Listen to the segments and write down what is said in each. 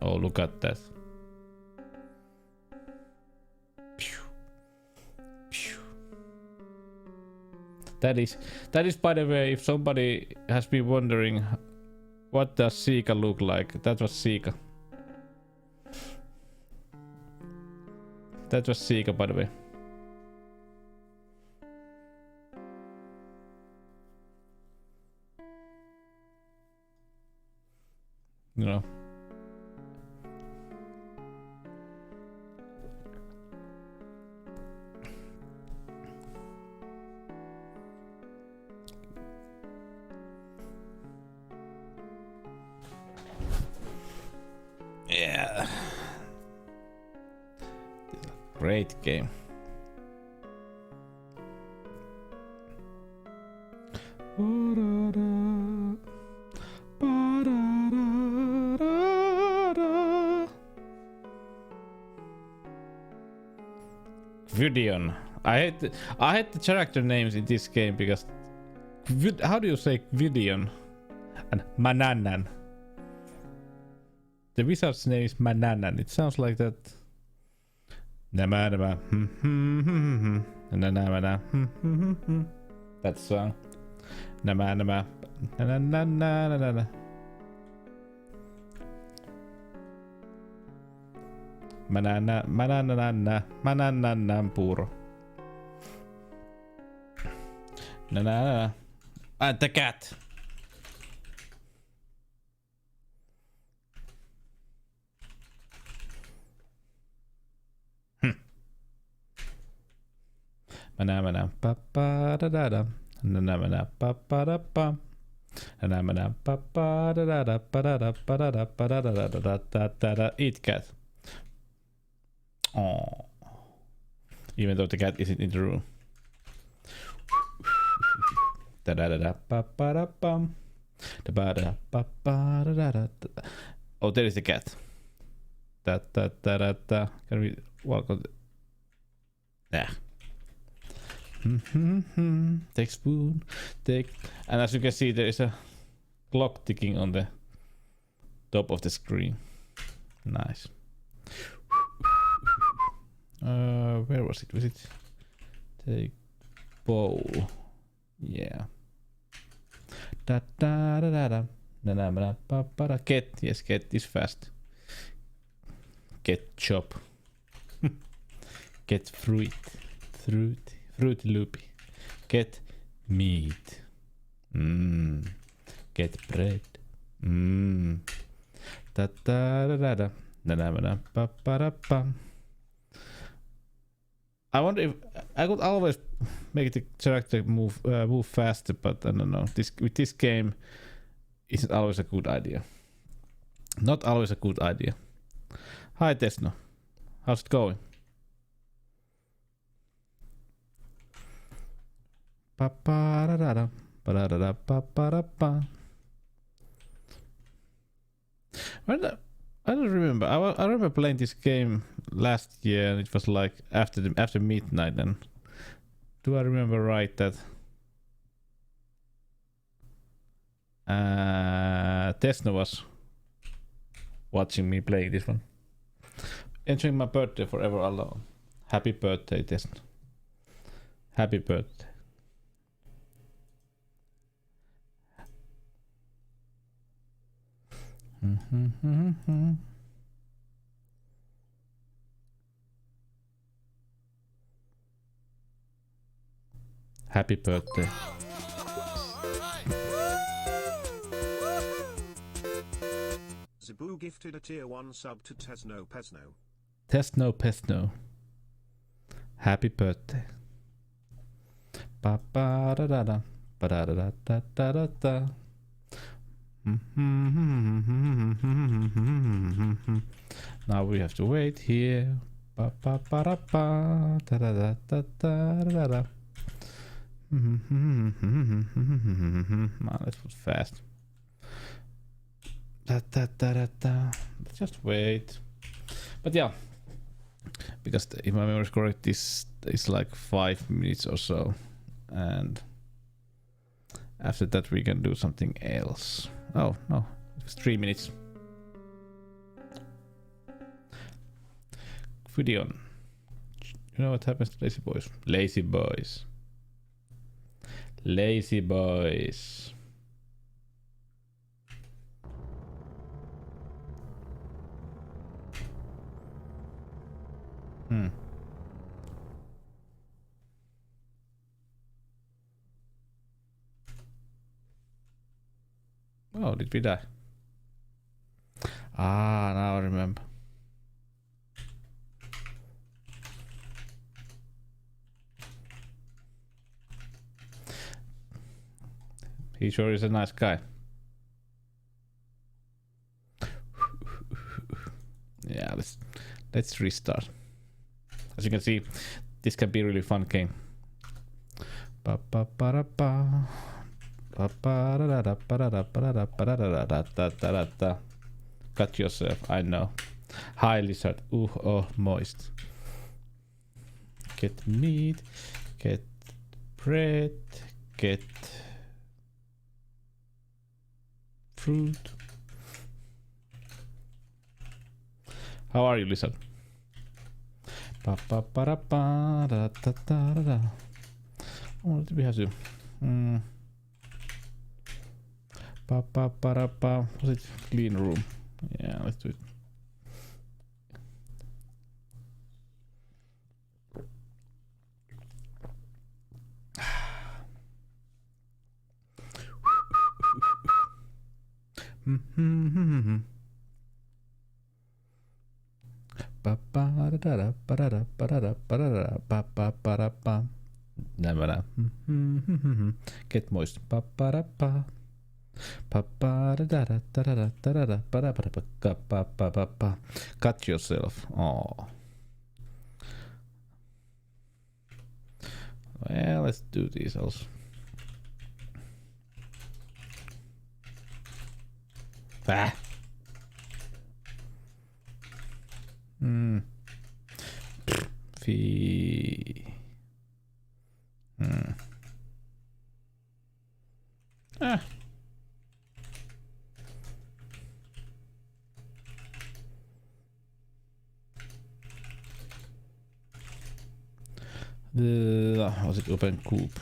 Oh, look at that. That is, by the way, if somebody has been wondering what does Sika look like, that was Sika. That was Sika, by the way. You know. Yeah. Great game. Vidion. I hate the character names in this game because how do you say Vidion and Mananan? The wizard's name is Mananan. It sounds like that. That song. Mananana puro. And the cat. Manamana papa da da da. Nanamana papa da pa. Nanamana papa da da da pa da da pa da da pa da da da da da da. Eat cat. Oh. Even though the cat isn't in the room. Da da da da pa pa da pam. Da ba da pa pa da da da. Oh, there is the cat. Da da da da da. Can we walk on? Yeah. Take spoon, take, and as you can see, there is a clock ticking on the top of the screen. Nice. Where was it? Was it take bowl? Yeah. Da da da da da. Da da da da da da. Get, yes, get is fast. Get chop. Get fruit. Fruit loopy. Get meat. Get bread. Da da da da da. Da da da pa pa da pa. I wonder if I could always make the character move faster, but I don't know. With this game, isn't always a good idea. Not always a good idea. Hi Tesno, how's it going? Pa pa da da da pa da da pa pa da pa. I don't remember. I remember playing this game last year, and it was like after midnight. And do I remember right that Tesno was watching me playing this one, enjoying my birthday forever alone. Happy birthday, Tesno. Happy birthday. Happy birthday. TZIBU gifted a tier 1 sub to Tesno Pesno. Tesno Pesno. Happy birthday. Ba ba da da da. Ba da da da da da da da. Now we have to wait here. Ba ba ba da ba da da da da da da da. Man, this was fast. Let's just wait. But yeah, because if my memory is correct, this is like 5 minutes or so, and after that we can do something else. Oh no, it's 3 minutes. Fidion, you know what happens to lazy boys? Lazy boys. Lazy boys. Oh, did we die? Ah, now I remember. He sure is a nice guy. Yeah, let's restart. As you can see, this can be a really fun game. Cut yourself, I know. Hi lizard. Ooh, oh, moist. Get meat, get bread, get fruit. How are you, lizard? Oh, what do we have to? Was it clean room? Yeah, let's do it. Get moist. Cut yourself. Oh. Well, let's do this also. Ah. Fee. Ah. Was it open coop?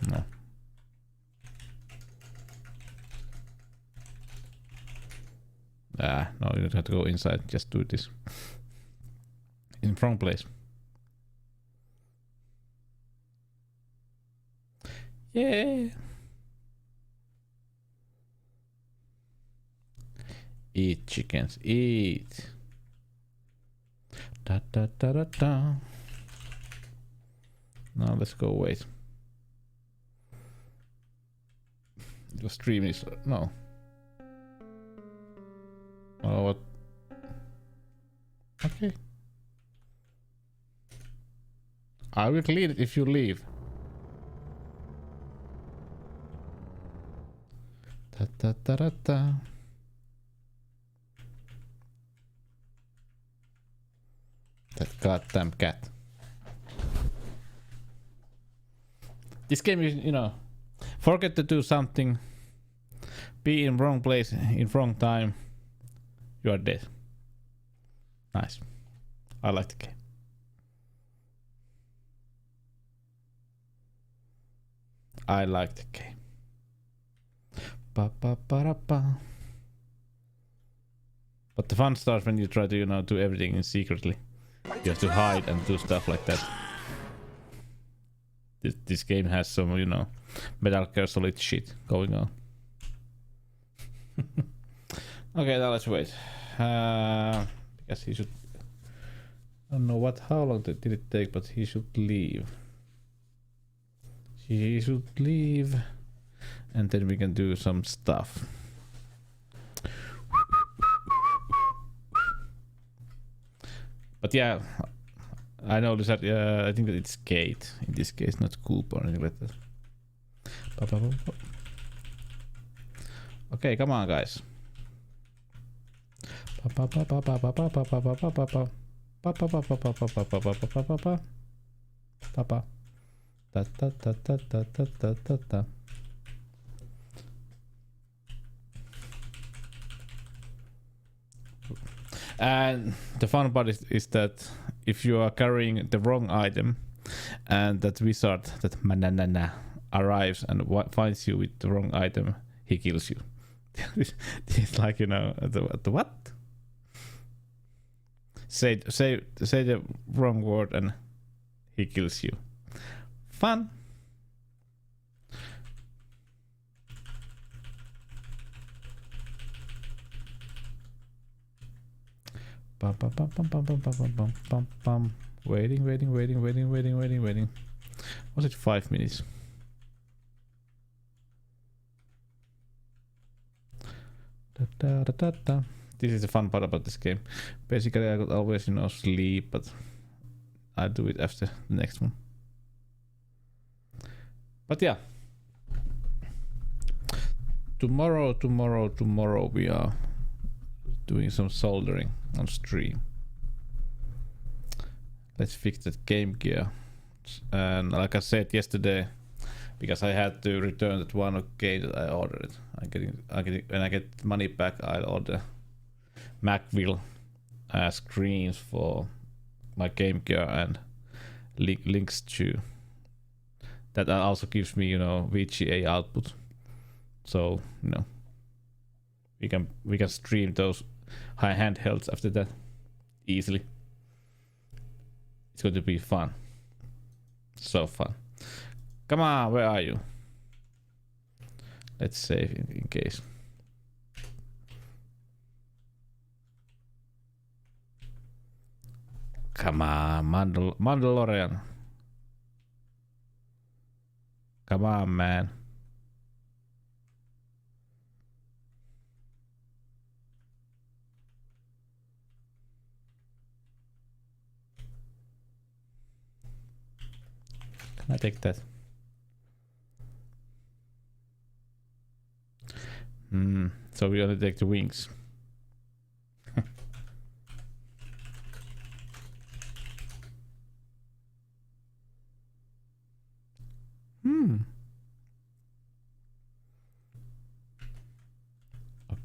No. No, you don't have to go inside. Just do this. In front place. Yeah. Eat chickens, eat. Da da da da da. Now let's go wait. It was 3 minutes. No. Oh, what? Okay. I will clean it if you leave. Da da da da da. That goddamn cat. This game is, you know, forget to do something, be in wrong place in wrong time, you are dead. Nice. I like the game. I like the game. Ba ba ba da ba. But the fun starts when you try to, you know, do everything secretly. You have to hide and do stuff like that. This game has some, you know, Metal Gear Solid shit going on. Okay, now let's wait. Because he should. I don't know how long did it take, but he should leave. He should leave, and then we can do some stuff. But yeah, I know that. I think that it's Kate in this case, not Coop or anything like that. Okay, come on, guys. And the fun part is that if you are carrying the wrong item and that wizard, that mananana, arrives and finds you with the wrong item, he kills you. It's like, you know, the what? Say the wrong word and he kills you. Fun. Bum, bum, bum, bum, bum, bum, bum, bum, bum, bum. Waiting. Was it 5 minutes? Da. This is the fun part about this game. Basically, I could always, you know, sleep, but I'll do it after the next one. But yeah. Tomorrow we are doing some soldering on stream. Let's fix that Game Gear. And like I said yesterday, because I had to return that one game that I ordered. When I get money back, I'll order Macville screens for my Game Gear and links to. That also gives me, you know, VGA output. So, you know, we can stream those high handhelds after that easily. It's going to be fun. So fun. Come on, where are you? Let's save in case. Come on, Mandalorian. Come on, man. Can I take that? So we only take the wings.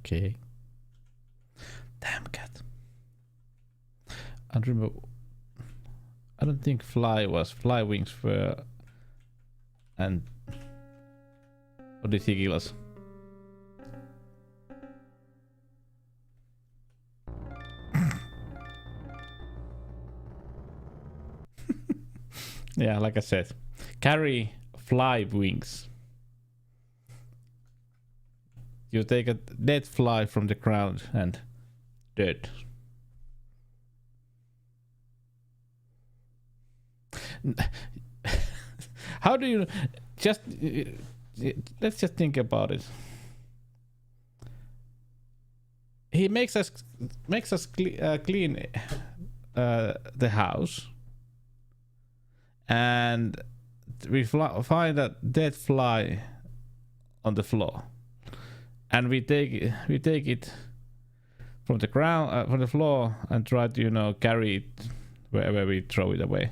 Okay. Damn cat. I remember. I don't think fly wings were. And or did he kill us? Yeah, like I said, carry fly wings. You take a dead fly from the ground and dead. How do you just let's just think about it. He makes us clean the house, and we find a dead fly on the floor, and we take it from the ground, from the floor, and try to, you know, carry it wherever we throw it away.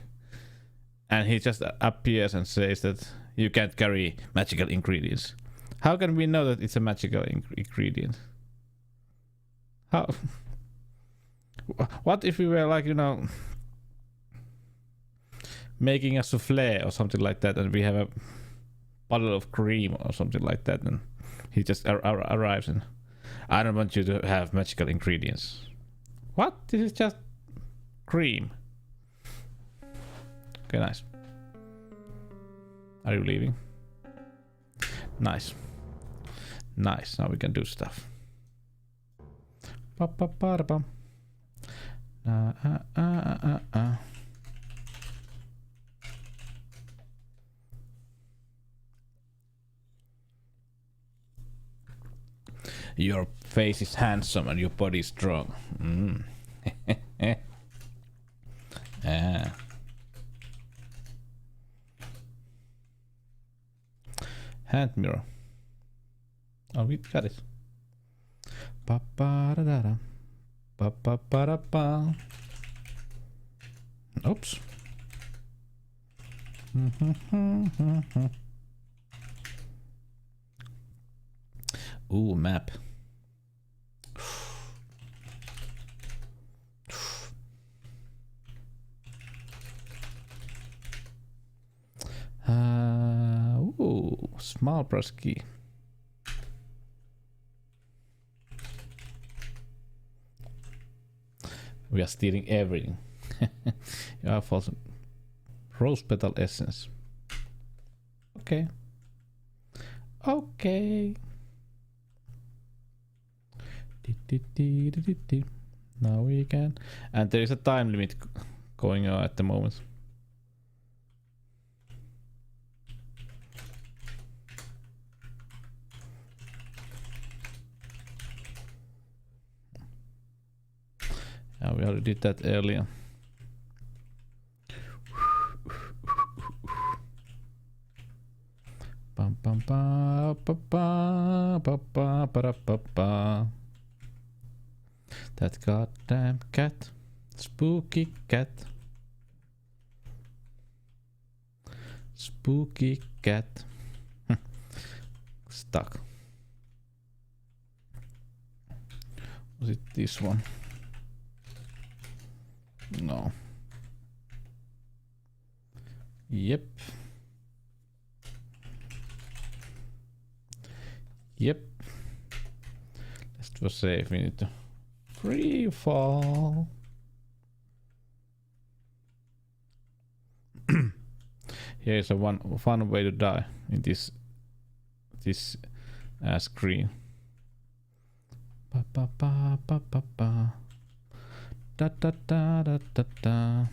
And he just appears and says that you can't carry magical ingredients. How can we know that it's a magical ingredient? How? What if we were like, you know, making a souffle or something like that, and we have a bottle of cream or something like that, and he just arrives and I don't want you to have magical ingredients. What? This is just cream. Okay, nice. Are you leaving? Nice. Nice. Now we can do stuff. Ba-ba-ba-da-bum. Your face is handsome and your body is strong. Hand mirror. Oh, we got it. Pa pa da da da. Pa pa pa da pa. Oops. Ooh, map. Ooh, small press key. We are stealing everything. Yeah, for some rose petal essence. Okay. Okay. Now we can. And there is a time limit going on at the moment. Yeah, we already did that earlier. Bum bum ba ba ba ba ba ba ba ba. That goddamn cat. Spooky cat. Spooky cat. Stuck. Was it this one? No. Yep. Yep. Just for safe, we need to free fall. Here is a fun way to die in this screen. Ba ba ba ba ba ba. Da da da da da da.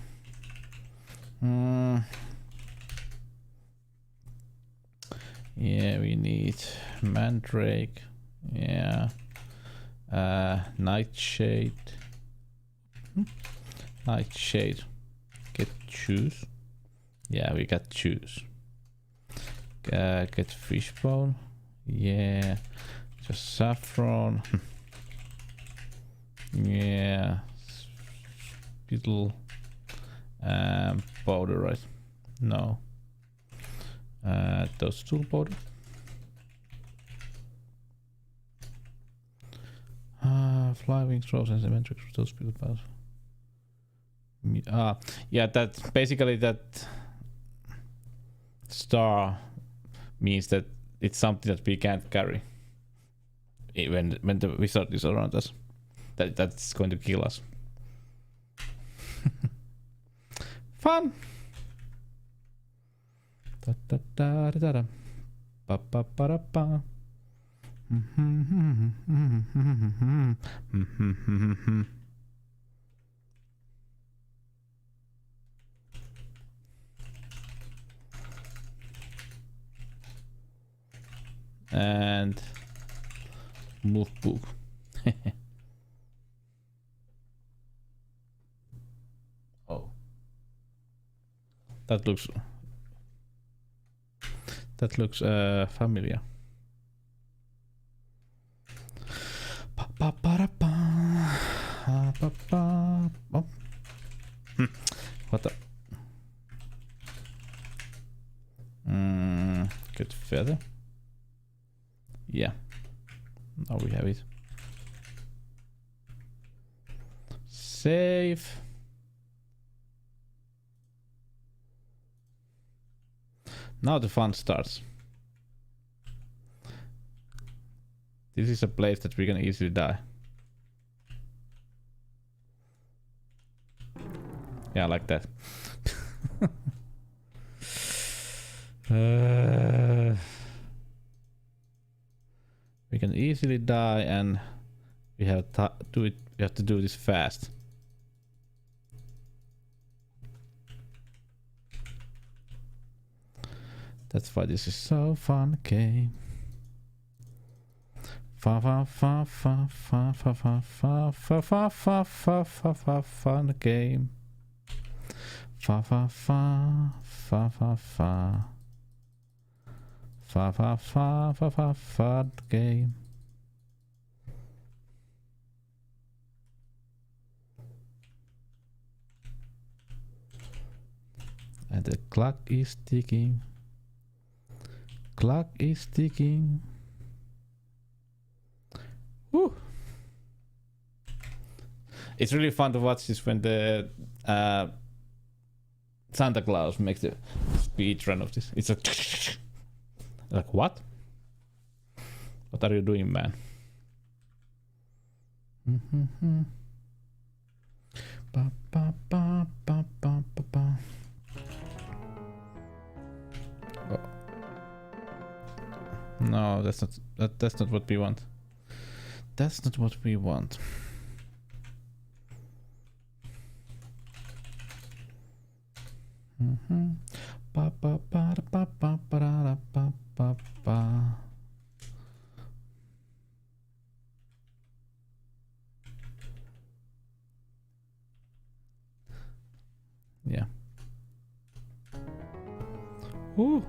Yeah, we need mandrake. Yeah. Nightshade. Nightshade. Get choose. Yeah, we got choose. Get fishbone. Yeah. Just saffron. Yeah. Spittle. Powder, right? No. Those tool powder. Fly wings, rose and cemetery those spittle powder. Yeah, that basically that star means that it's something that we can't carry. When the wizard is around us. That's going to kill us. Fun! Da da da da da. Ba ba ba da ba. And move book. Oh, that looks familiar. Oh. What the? Good feather. Yeah. Now we have it. Save. Now the fun starts. This is a place that we can easily die. Yeah, like that. We can easily die, and we have to do it. We have to do this fast. That's why this is so fun game. Fun game. Fun game. And the clock is ticking. Clock is ticking. Woo! It's really fun to watch this when the Santa Claus makes the speed run of this. It's like what? What are you doing, man? Ba, ba, ba, ba, ba, ba, ba. Oh. No, that's not what we want. That's not what we want. Ba ba ba ba ba ba ba ba ba. Yeah. Ooh.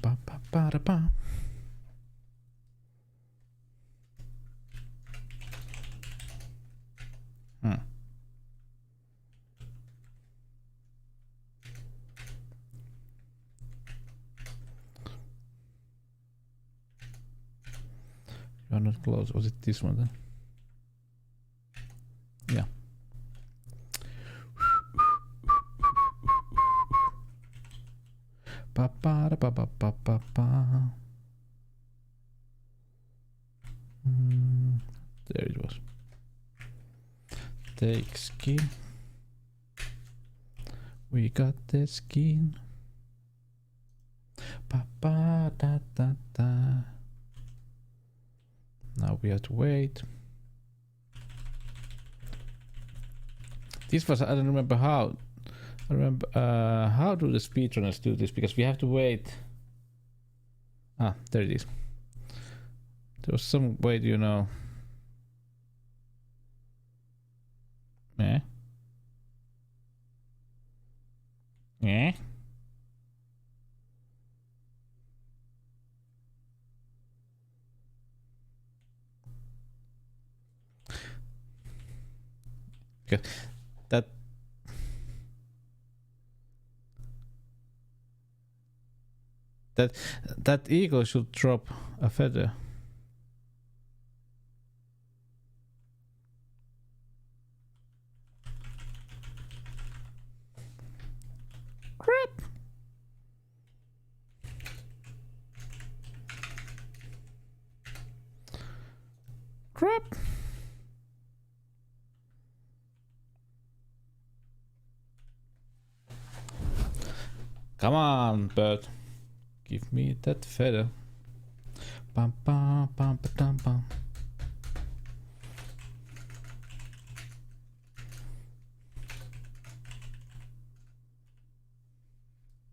Ba ba ba da ba. You're not close. Was it this one then? Yeah. Ba ba da ba ba ba ba ba. There it was. Take skin. We got the skin. Ba ba da da da. Now we have to wait. This was, I don't remember how. I remember how do the speedrunners do this, because we have to wait. Ah, there it is. There was some way, you know. Eh? Eh? Okay. That eagle should drop a feather. Crap. Crap. Come on, bird. Give me that feather. Bum, bum, bum, ba-dum, bum.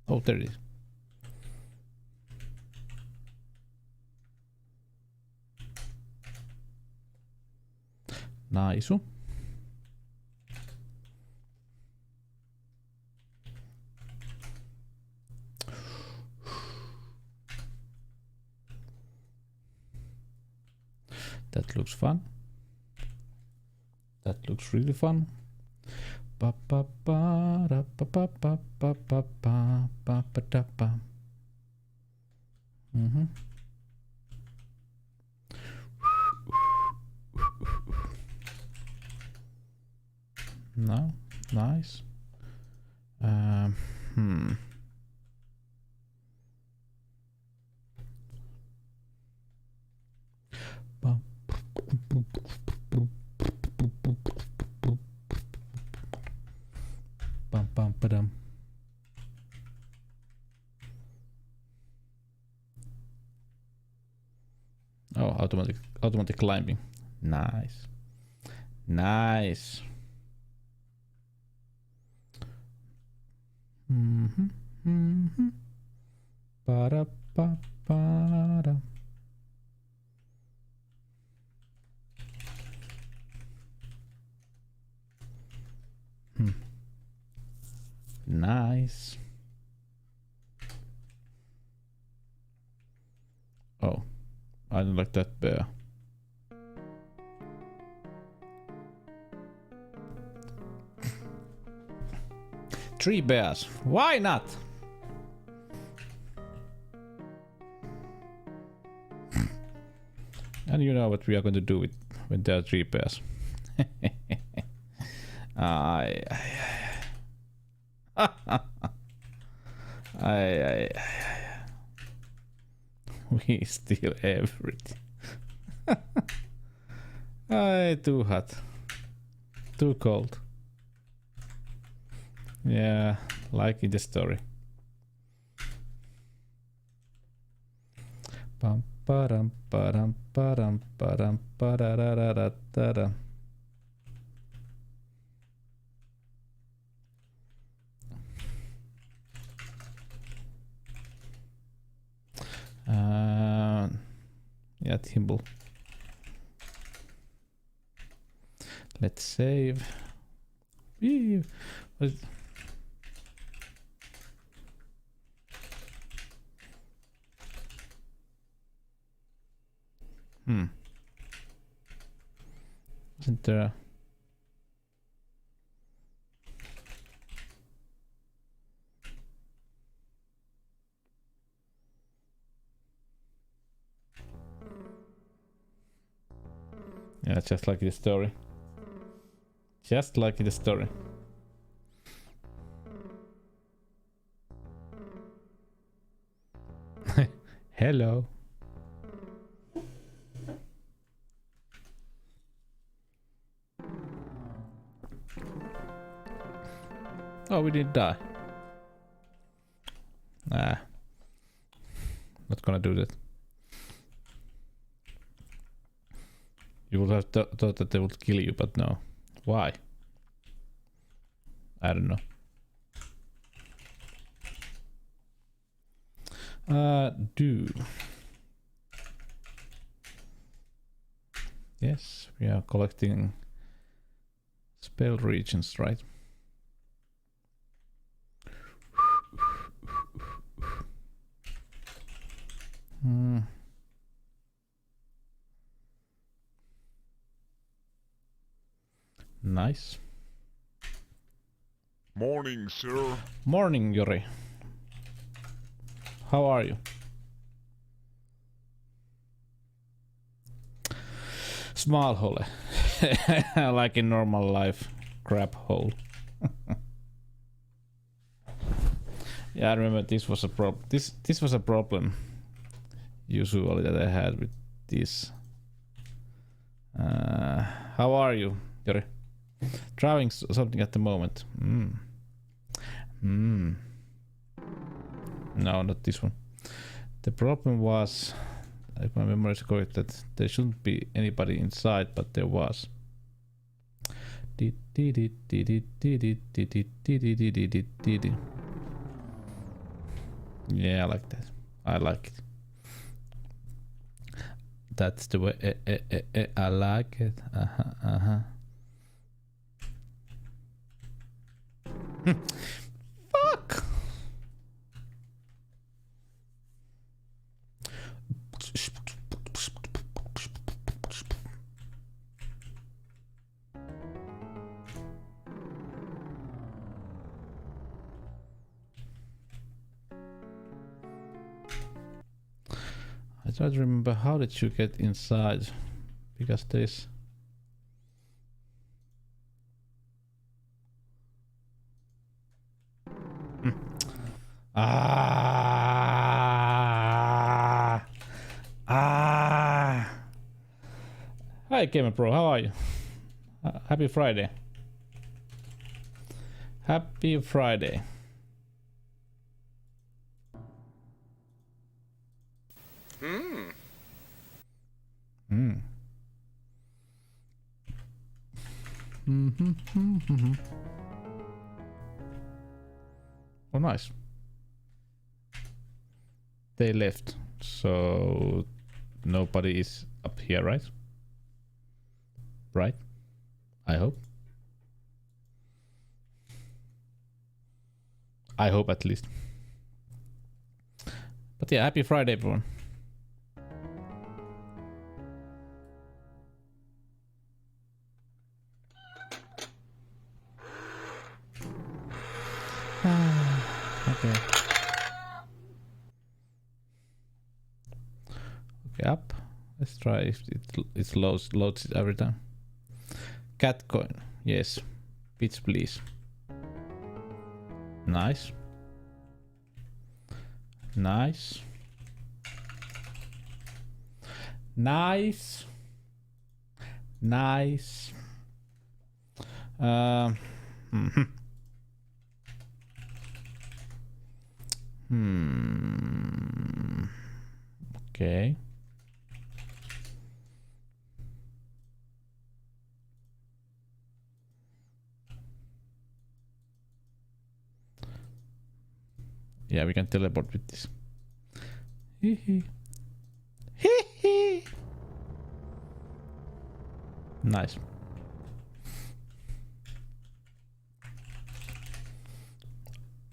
Oh, there it is. Nice. That looks fun. That looks really fun. Ba ba ba da ba ba ba ba ba ba ba ba da ba. No, nice. Bum bum ba-dum. Oh, automatic climbing. Nice. Nice. Ba-da ba ba-da. Nice. Oh, I don't like that bear. Three bears. Why not? And you know what we are going to do with when there are three bears. Aye. We steal everything. Aye, too hot. Too cold. Yeah, like in the story. Pam param param param param pararararara. Yeah, Timble. Let's save. Isn't there? Yeah, just like the story. Just like the story. Hello. Oh, we didn't die. Nah. Not gonna do that. You would have thought that they would kill you, but no. Why? I don't know. Do. Yes, we are collecting spell regions, right? Nice. Morning, sir. Morning, Yuri. How are you? Small hole. Like in normal life. Crap hole. Yeah, I remember this was a problem. This was a problem usually that I had with this. How are you, Yuri? Trying something at the moment. No, not this one. The problem was, if my memory is correct, that there shouldn't be anybody inside, but there was. Yeah, I like that. I like it. That's the way I like it. Fuck! I try to remember, how did you get inside? Because there's... Hi, Gamer Pro, how are you? Happy Friday. Happy Friday. Oh, nice. They left, so nobody is up here, right? Right? I hope. I hope at least. But yeah, happy Friday, everyone. Okay. Okay, up. Let's try if it loads it every time. Cat coin. Yes. Bits, please. Nice. Nice. Nice. Nice. Okay. Yeah, we can teleport with this. Hee hee. Hee hee. Nice.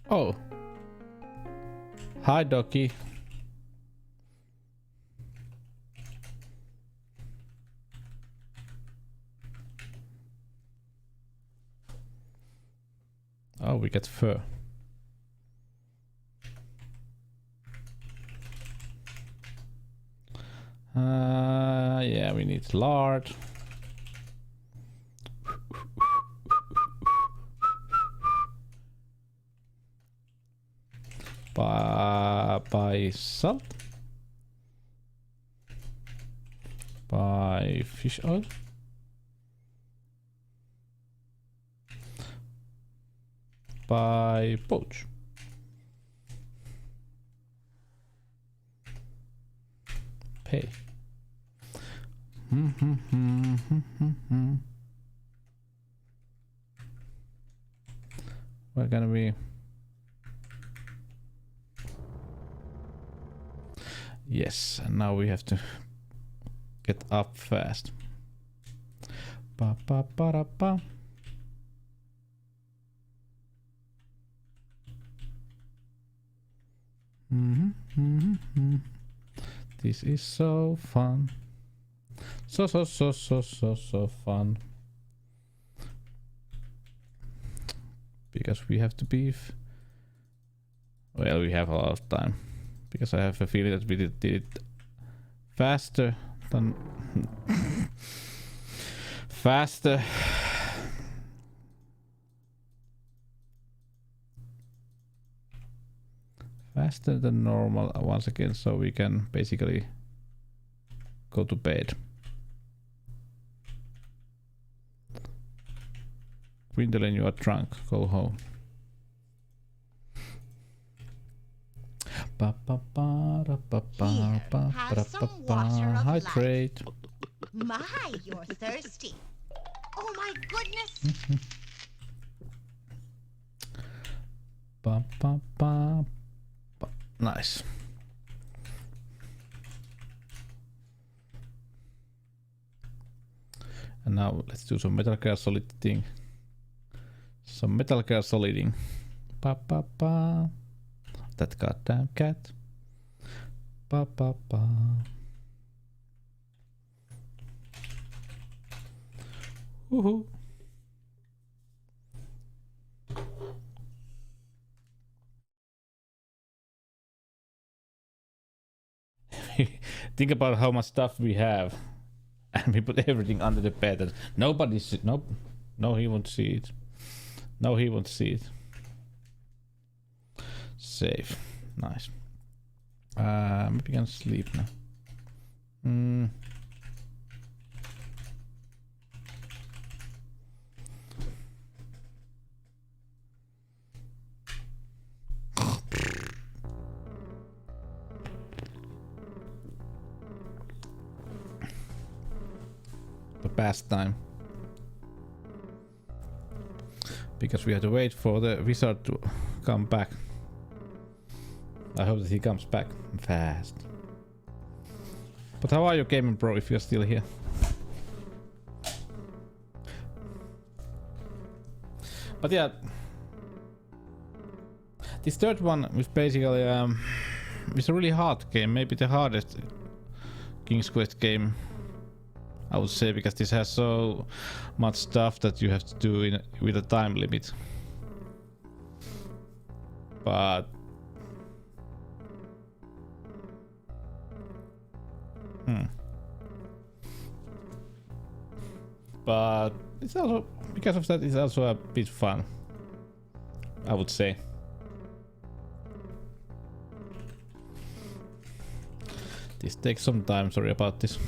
Oh. Hi, Doki. Oh, we get fur. Yeah, we need lard. Buy salt. Buy fish oil. Buy poach. Pay. We're gonna be. Yes, and now we have to get up fast. Ba ba ba da ba. This is so fun. So fun. Because we have to beef. Well, we have a lot of time. Because I have a feeling that we did it faster than faster. Faster than normal once again, so we can basically go to bed. Gwendolyn, you are drunk. Go home. Hydrate. My, you're thirsty. Oh my goodness. Nice. And now let's do some Metal Gear Solid thing. Some Metal Gear Soliding. That goddamn cat. Woohoo. Think about how much stuff we have, and we put everything under the bed. And nobody see. Nope. No, he won't see it. No, he won't see it. Safe. Nice. Maybe we can sleep now. The pastime. Because we have to wait for the wizard to come back. I hope that he comes back fast. But how are you, Gaming Bro, if you're still here? But yeah, This third one is basically it's a really hard game, maybe the hardest King's Quest game, I would say, because this has so much stuff that you have to do with a time limit. But but it's also, because of that, it's also a bit fun, I would say. This takes some time, sorry about this.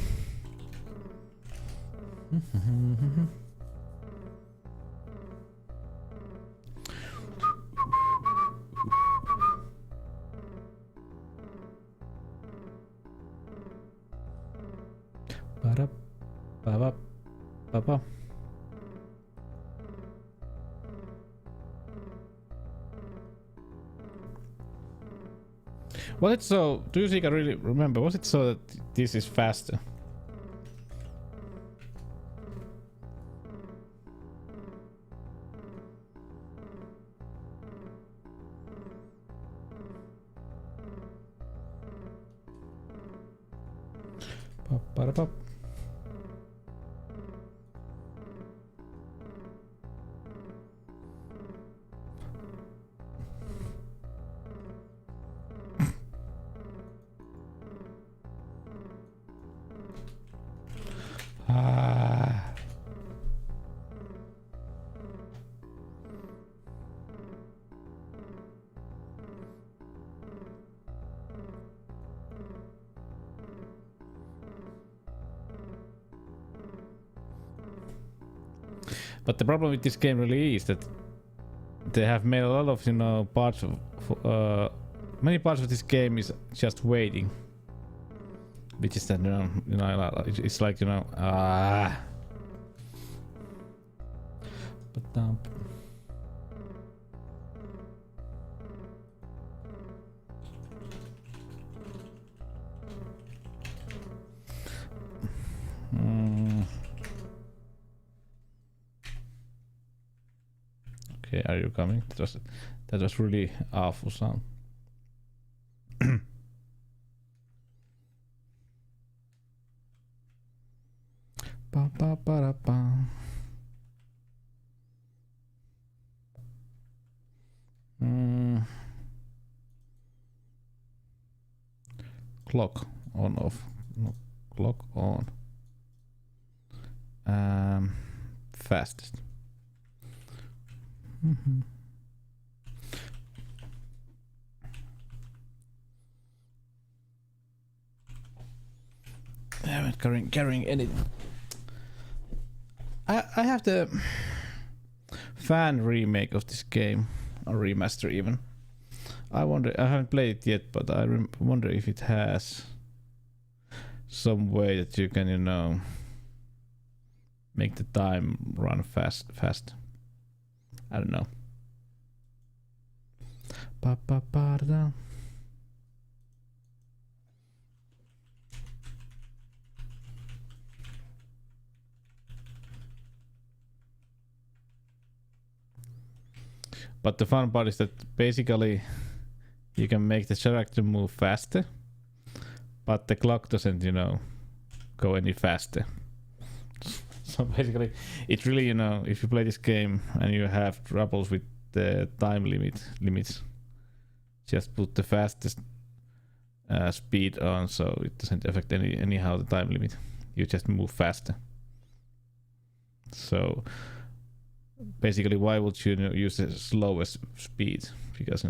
Ba-da-ba-ba-ba-ba. Was it so? Do you think I really remember? Was it so that this is faster? Ba-ba-da-ba. But the problem with this game really is that they have made a lot of, parts of many parts of this game is just waiting, which is that it's like but okay, are you coming? That was really awful sound. Ba ba ba da ba. Clock on off. No, clock on. Fastest. I haven't carrying anything. I have the fan remake of this game, or remaster even. I wonder, I haven't played it yet, but I wonder if it has some way that you can, make the time run fast. I don't know. Ba ba ba da da. But the fun part is that basically you can make the character move faster, but the clock doesn't, go any faster. So basically, it's really, if you play this game and you have troubles with the time limits, just put the fastest speed on, so it doesn't affect anyhow the time limit. You just move faster. So basically, why would you use the slowest speed? Because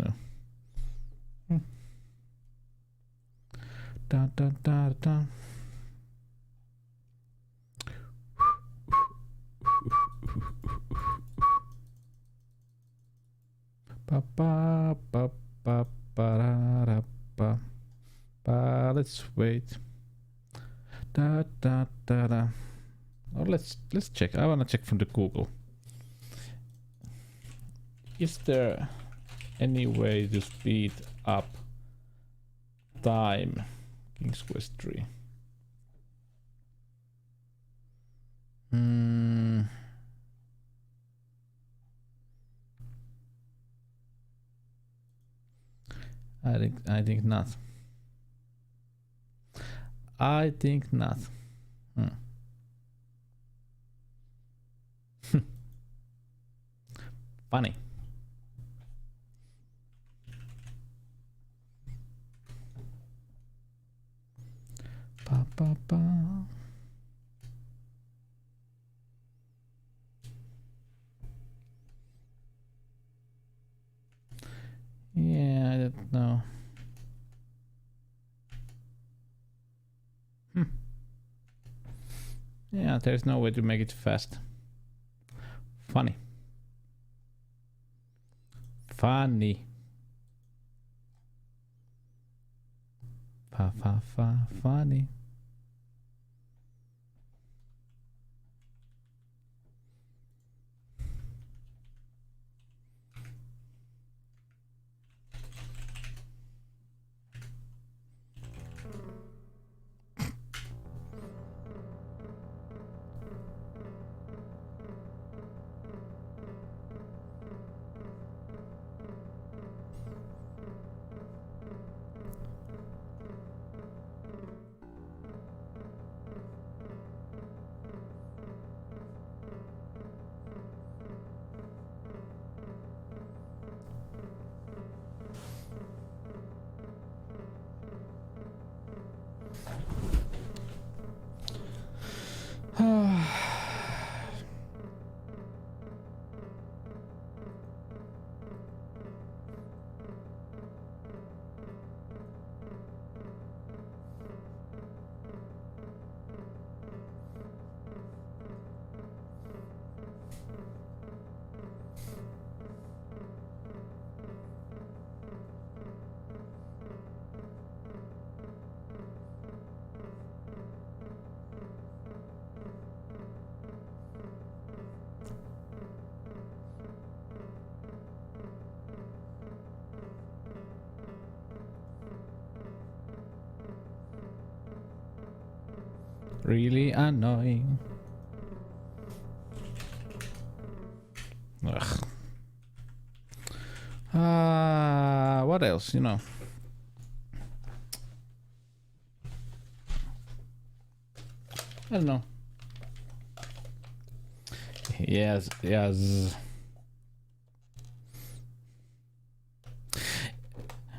Da da da da. Ba ba ba ba ba da ba ba. Let's wait. Da da da da. Oh, let's check. I wanna check from the Google. Is there any way to speed up time? King's Quest 3. I think not. I think not. Funny. Pa, pa, pa. Yeah, I don't know. Yeah, there's no way to make it fast. Funny. Funny. Funny. Really annoying. Ugh. What else, you know? I don't know. Yes.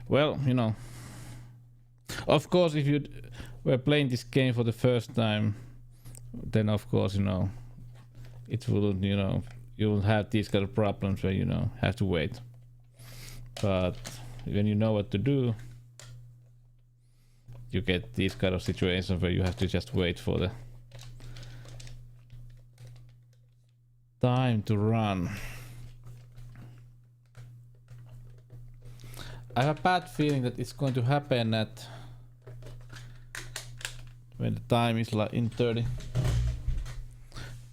Well, you know. Of course, if you were playing this game for the first time, then of course, you know, it wouldn't, you know, you will have these kind of problems where, you know, have to wait. But when you know what to do, you get these kind of situations where you have to just wait for the time to run. I have a bad feeling that it's going to happen at when the time is like in 30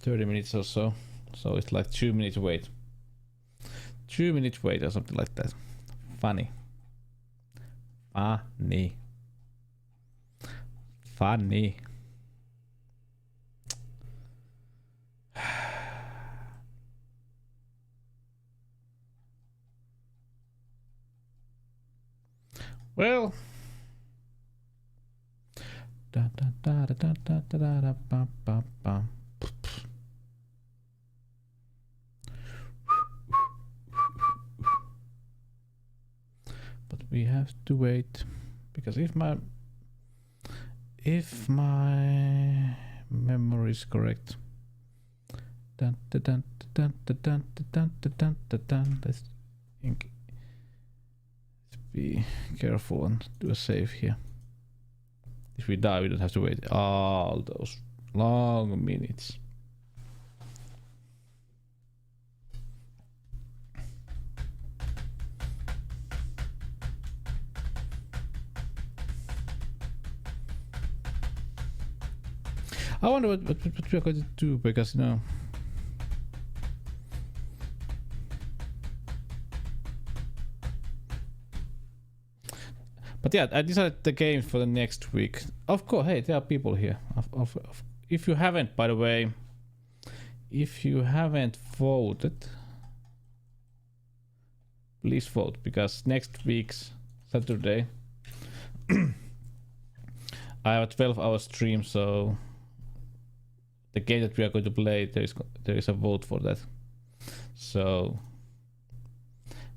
minutes or so. So it's like 2 minutes wait. 2 minutes wait or something like that. Funny. Well, but we have to wait because if my memory is correct, let's be careful and do a save here. If we die, we don't have to wait all those long minutes. I wonder what we are going to do because, you know, but yeah, I decided the game for the next week. Of course, hey, there are people here. If you haven't, by the way, if you haven't voted, please vote because next week's Saturday. I have a 12-hour stream, so the game that we are going to play, there is a vote for that. So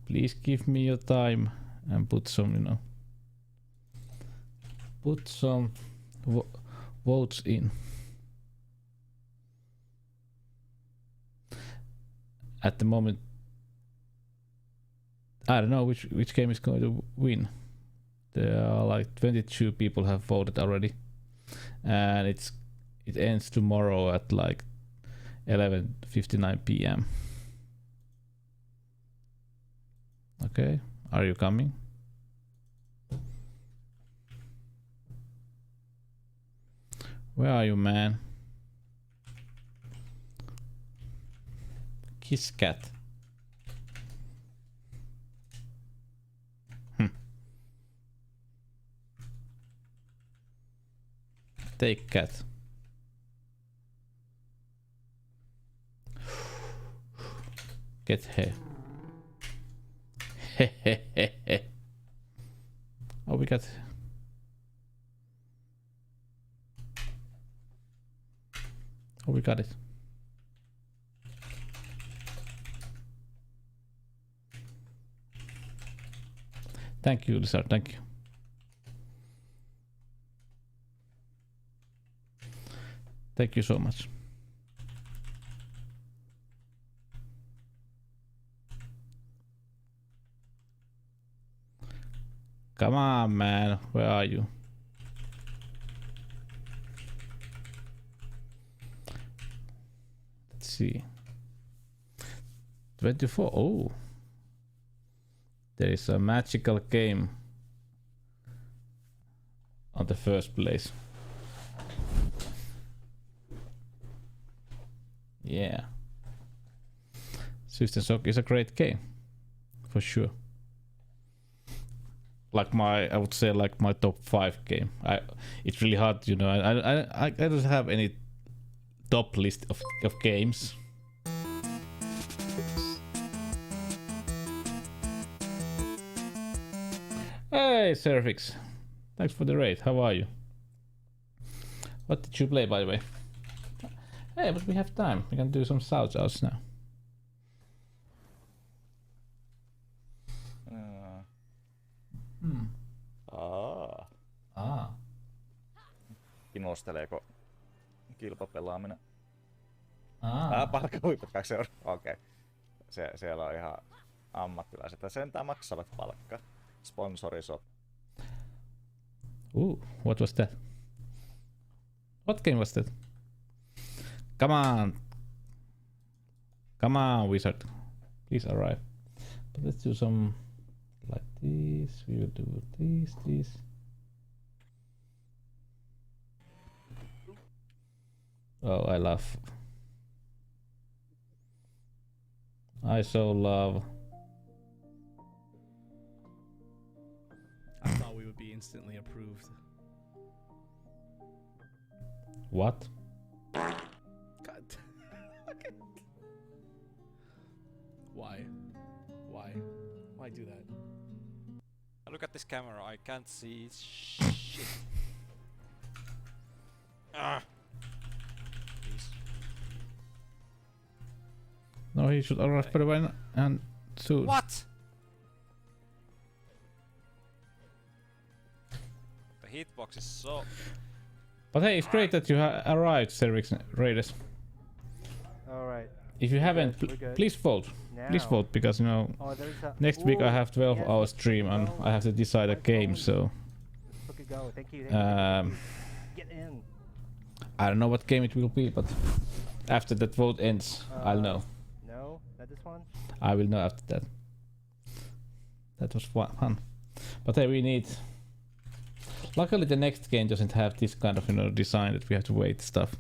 please give me your time and put some, you know, put some votes in. At the moment, I don't know which game is going to win. There are like 22 people have voted already, and it ends tomorrow at like 11:59 p.m. Okay, are you coming? Where are you, man? Kiss cat. Take cat. Get here. Oh, we got. Oh, we got it. Thank you, Lizard. Thank you. Thank you so much. Come on, man. Where are you? Let's see. 24. Oh. There is a magical game on the first place. Yeah. System Shock is a great game. For sure. Like I would say like my top 5 game. It's really hard, you know. I don't have any top list of games. Hey, Serfix. Thanks for the raid. How are you? What did you play, by the way? Hey, but we have time. We can do some shout-outs now. Inosteleeko kilpapelaaminen? Palkka huiput 2 €. Okei. Siellä on ihan ammattilaiset. Ja sentään maksavat palkka. Sponsorisot. What was that? What game was that? Come on. Come on, wizard. Please arrive. But let's do some like this. We will do this. Oh, I love. I so love. I thought we would be instantly approved. What? God. Okay. Why? Why do that? Look at this camera, I can't see shit. Please. No, he should arrive very well and soon. What? The hitbox is so... But hey, it's great that you arrived, Cervix Raiders. Alright. If you haven't, please vote. Now. Please vote, because you know next week I have 12-hour stream and I have to decide a game, so Thank you. Get in. I don't know what game it will be, but after that vote ends, I'll know. No, not this one. I will know after that. That was fun. But hey, we need. Luckily, the next game doesn't have this kind of, you know, design that we have to wait stuff.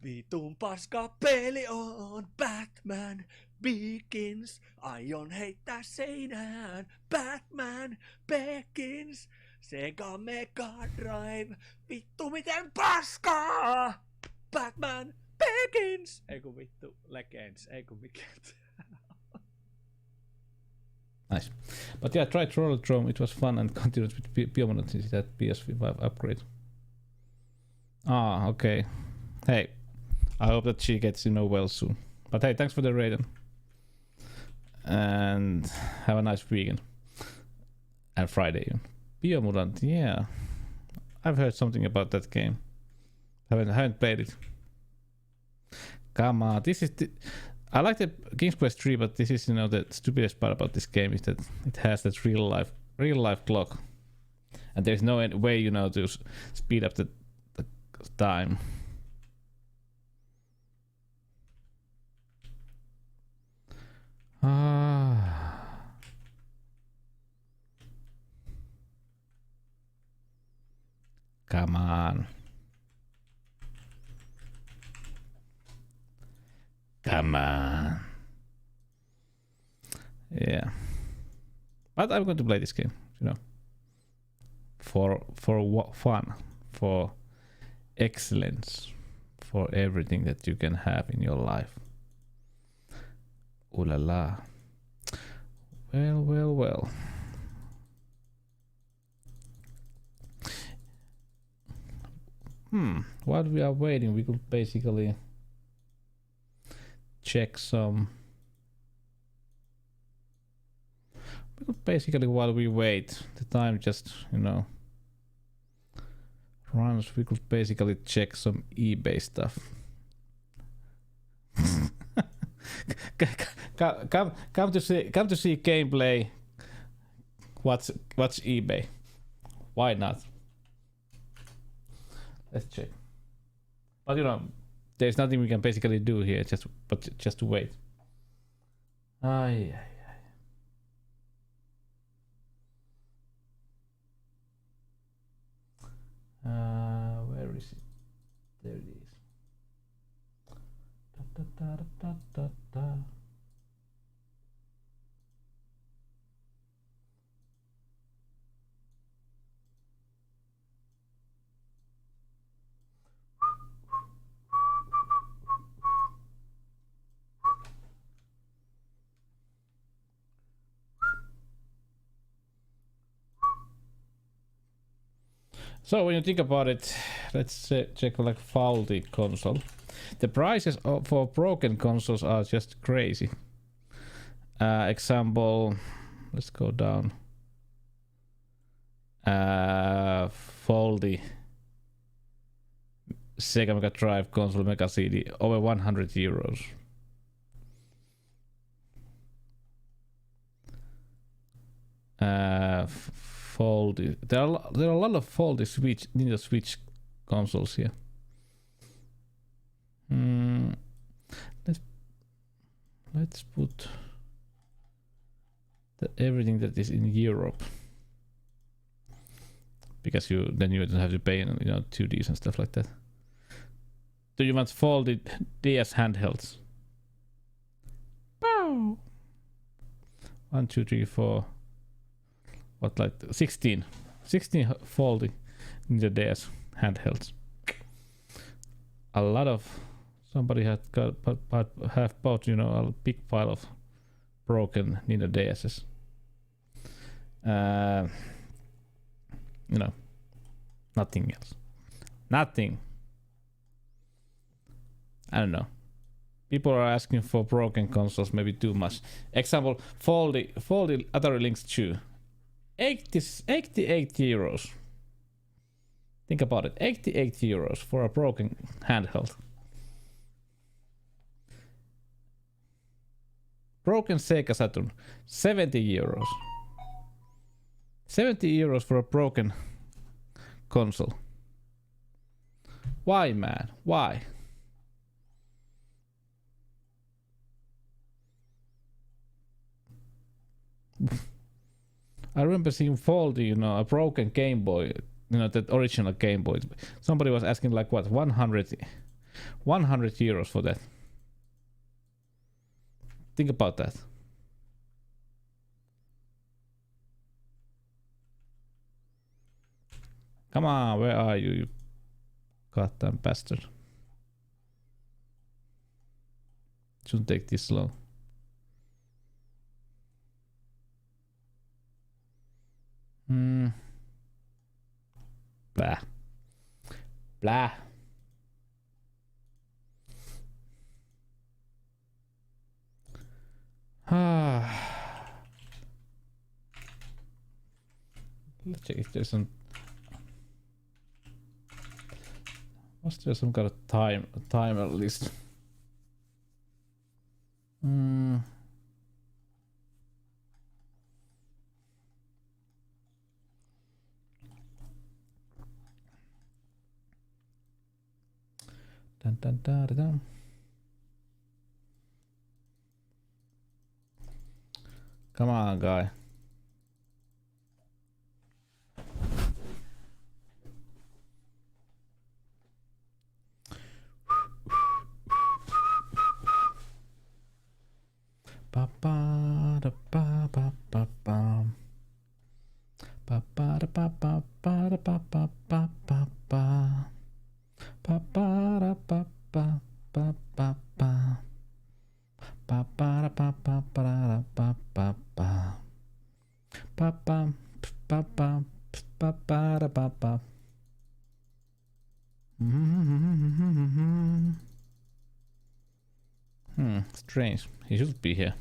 Vitun paska peli on Batman Begins. Aion heittää seinään. Batman Begins. Sega Mega Drive. Vittu miten paskaa! Batman Begins. Eiku vittu Legends. Eiku mikään. Nice. But yeah, try Trollodrome. It was fun and continued with Biomutant since that PS5 upgrade. Ah, okay. Hey, I hope that she gets well soon. But hey, thanks for the raid and have a nice weekend and Friday even. Biomutant, yeah, I've heard something about that game. Haven't played it. Come on, this is I like the King's Quest 3, but this is the stupidest part about this game is that it has that real life clock, and there's no way to speed up the time. Come on. Come on. Yeah. But I'm going to play this game, for fun, for excellence, for everything that you can have in your life. Ooh la la. Well. While we are waiting, we could basically check some. While we wait, the time just runs. We could basically check some eBay stuff. Come to see gameplay. What's eBay? Why not? Let's check. But there's nothing we can basically do here. Just to wait. Ay. Where is it? There it is. Da. So when you think about it, let's check like faulty console. The prices for broken consoles are just crazy. Example, let's go down. Faulty Sega Mega Drive console Mega CD over 100 euros. Faulty. There are a lot of faulty Nintendo Switch consoles here. Let's put everything that is in Europe, because then you don't have to pay 2Ds and stuff like that. Do you want faulty DS handhelds? Bow. 1, 2, 3, 4. What, like 16 faulty in the DS handhelds. A lot of somebody have bought a big pile of broken Nintendo DSs. Nothing else. Nothing. I don't know. People are asking for broken consoles maybe too much. Example, faulty Atari Lynx 2. 88 euros. Think about it. 88 euros for a broken handheld. Broken Sega Saturn. 70 euros. 70 euros for a broken console. Why, man? Why? I remember seeing faulty, a broken Game Boy, that original Game Boy. Somebody was asking like what, 100 euros for that. Think about that. Come on, where are you goddamn bastard? Shouldn't take this long. Blah. Let's check if there's some. Was there some kind of timer list? Dun dun dun dun dun. Come on, guy. Ba ba da ba ba ba ba. Ba ba da ba ba ba da ba ba ba ba ba. Ba ba da ba ba ba ba ba. Ba ba da ba ba ba da ba ba ba. Ba ba ba ba ba ba da ba ba. Strange. He should be here.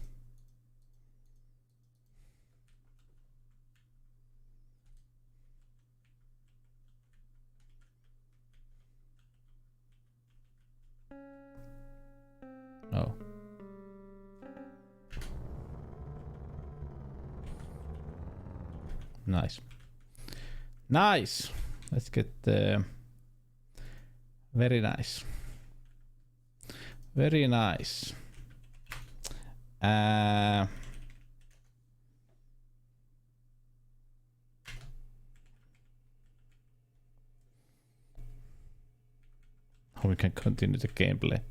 Oh. Nice. Nice. Let's get very nice. Very nice. We can continue the gameplay.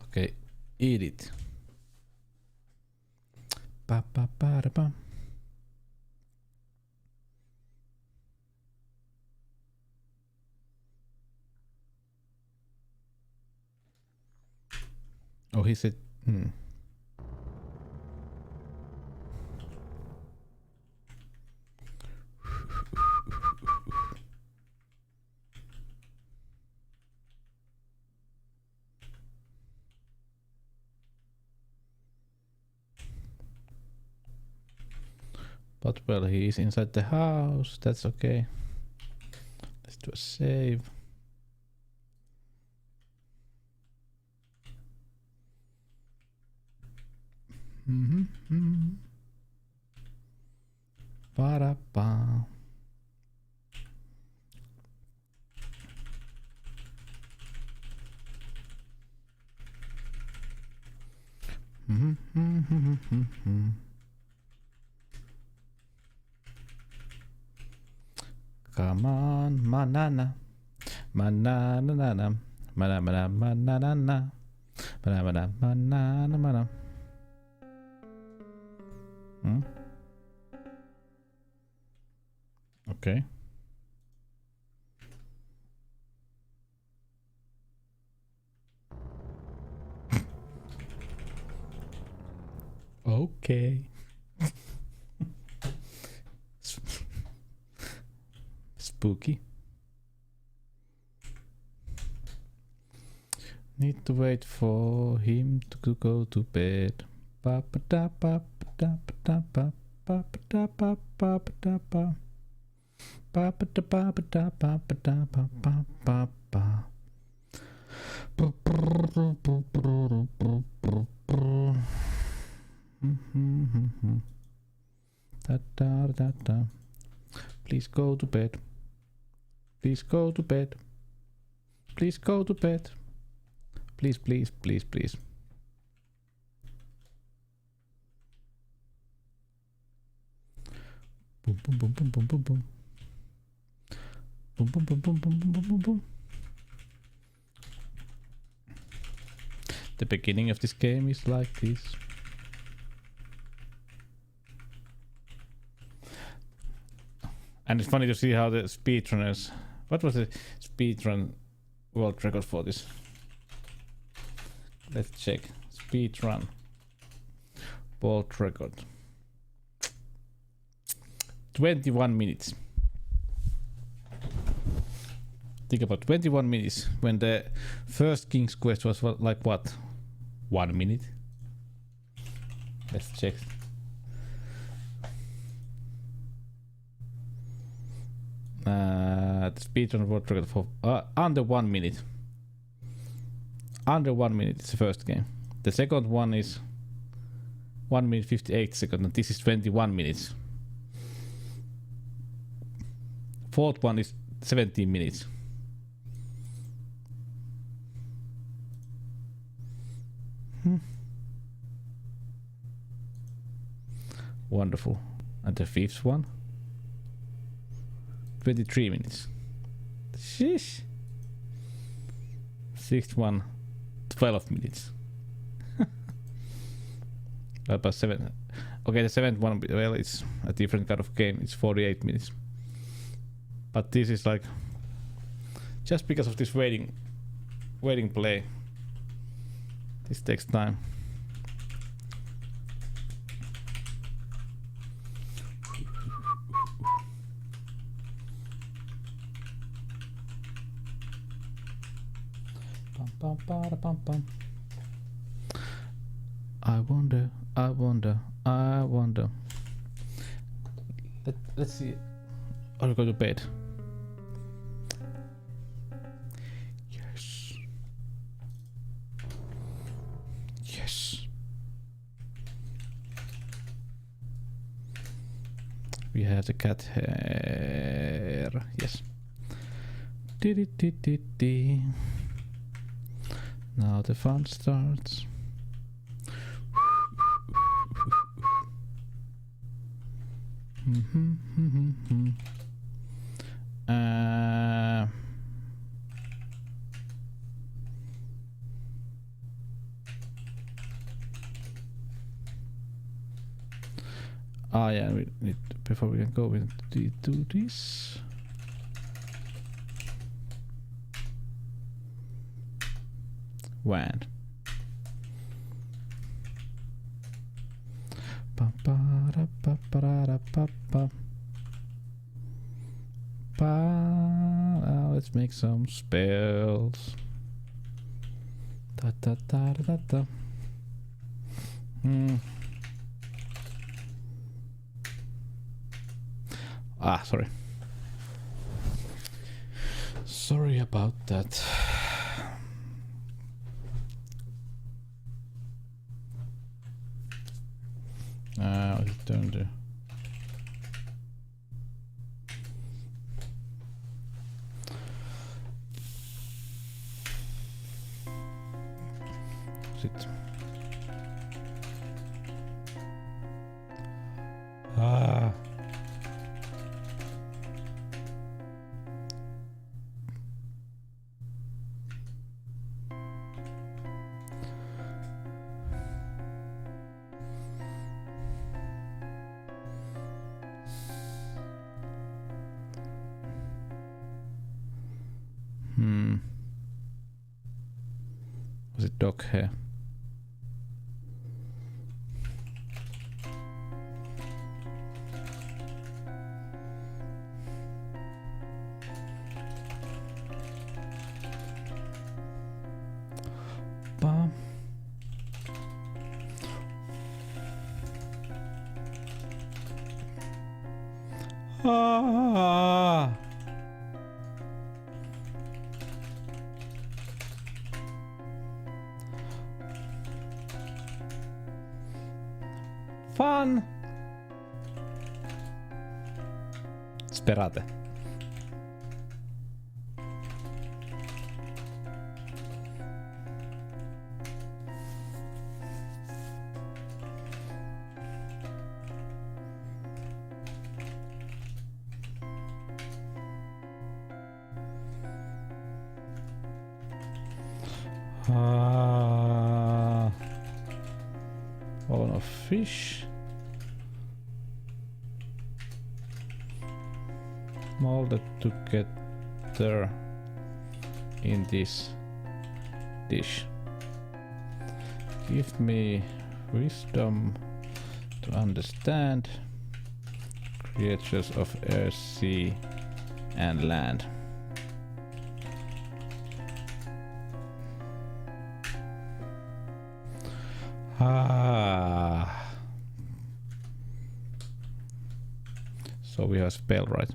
Okay, eat it. Ba ba ba da ba. Oh, he said. But well, he is inside the house. That's okay. Let's do a save. Ba-da-ba. Come on, manana, manana, manana, manana, manana, manana, manana, manana. Okay. Okay. Spooky. Need to wait for him to go to bed. Ba ba da ba ba da ba da ba ba ba da ba ba ba da ba. Ba ba da ba ba da ba ba da ba ba ba ba. Da da da da. Please go to bed. Please go to bed. Please go to bed. Please, please, please, please. Boom, boom, boom, boom, boom, boom, boom. Boom, boom, boom, boom, boom, boom, boom, boom. The beginning of this game is like this. And it's funny to see how the speedrunners... What was the speedrun world record for this? Let's check. Speedrun world record. 21 minutes. Think about 21 minutes when the first King's Quest was like what? 1 minute? Let's check. The speedrun world record for under 1 minute. Under 1 minute is the first game. The second one is 1 minute 58 seconds, and this is 21 minutes. Fourth one is 17 minutes. Wonderful. And the fifth one, 23 minutes. Sheesh. Sixth one, 12 minutes. About 7. Okay, the seventh one, well, it's a different kind of game. It's 48 minutes. But this is like just because of this waiting play. This takes time. Pum, pum, pum. I wonder. Let's see. I'll go to bed. Yes. We have the cat hair. Yes. Dee. Now the fun starts. Yeah, we need, before we can go, we need to do this. WAN. Let's make some spells. Sorry. Sorry about that. What's it doing there? Sit. Was it dog hair? Bam. Fun. Sperate. Bone of fish. Molded together in this dish. Give me wisdom to understand creatures of air, sea, and land. So we have a spell, right?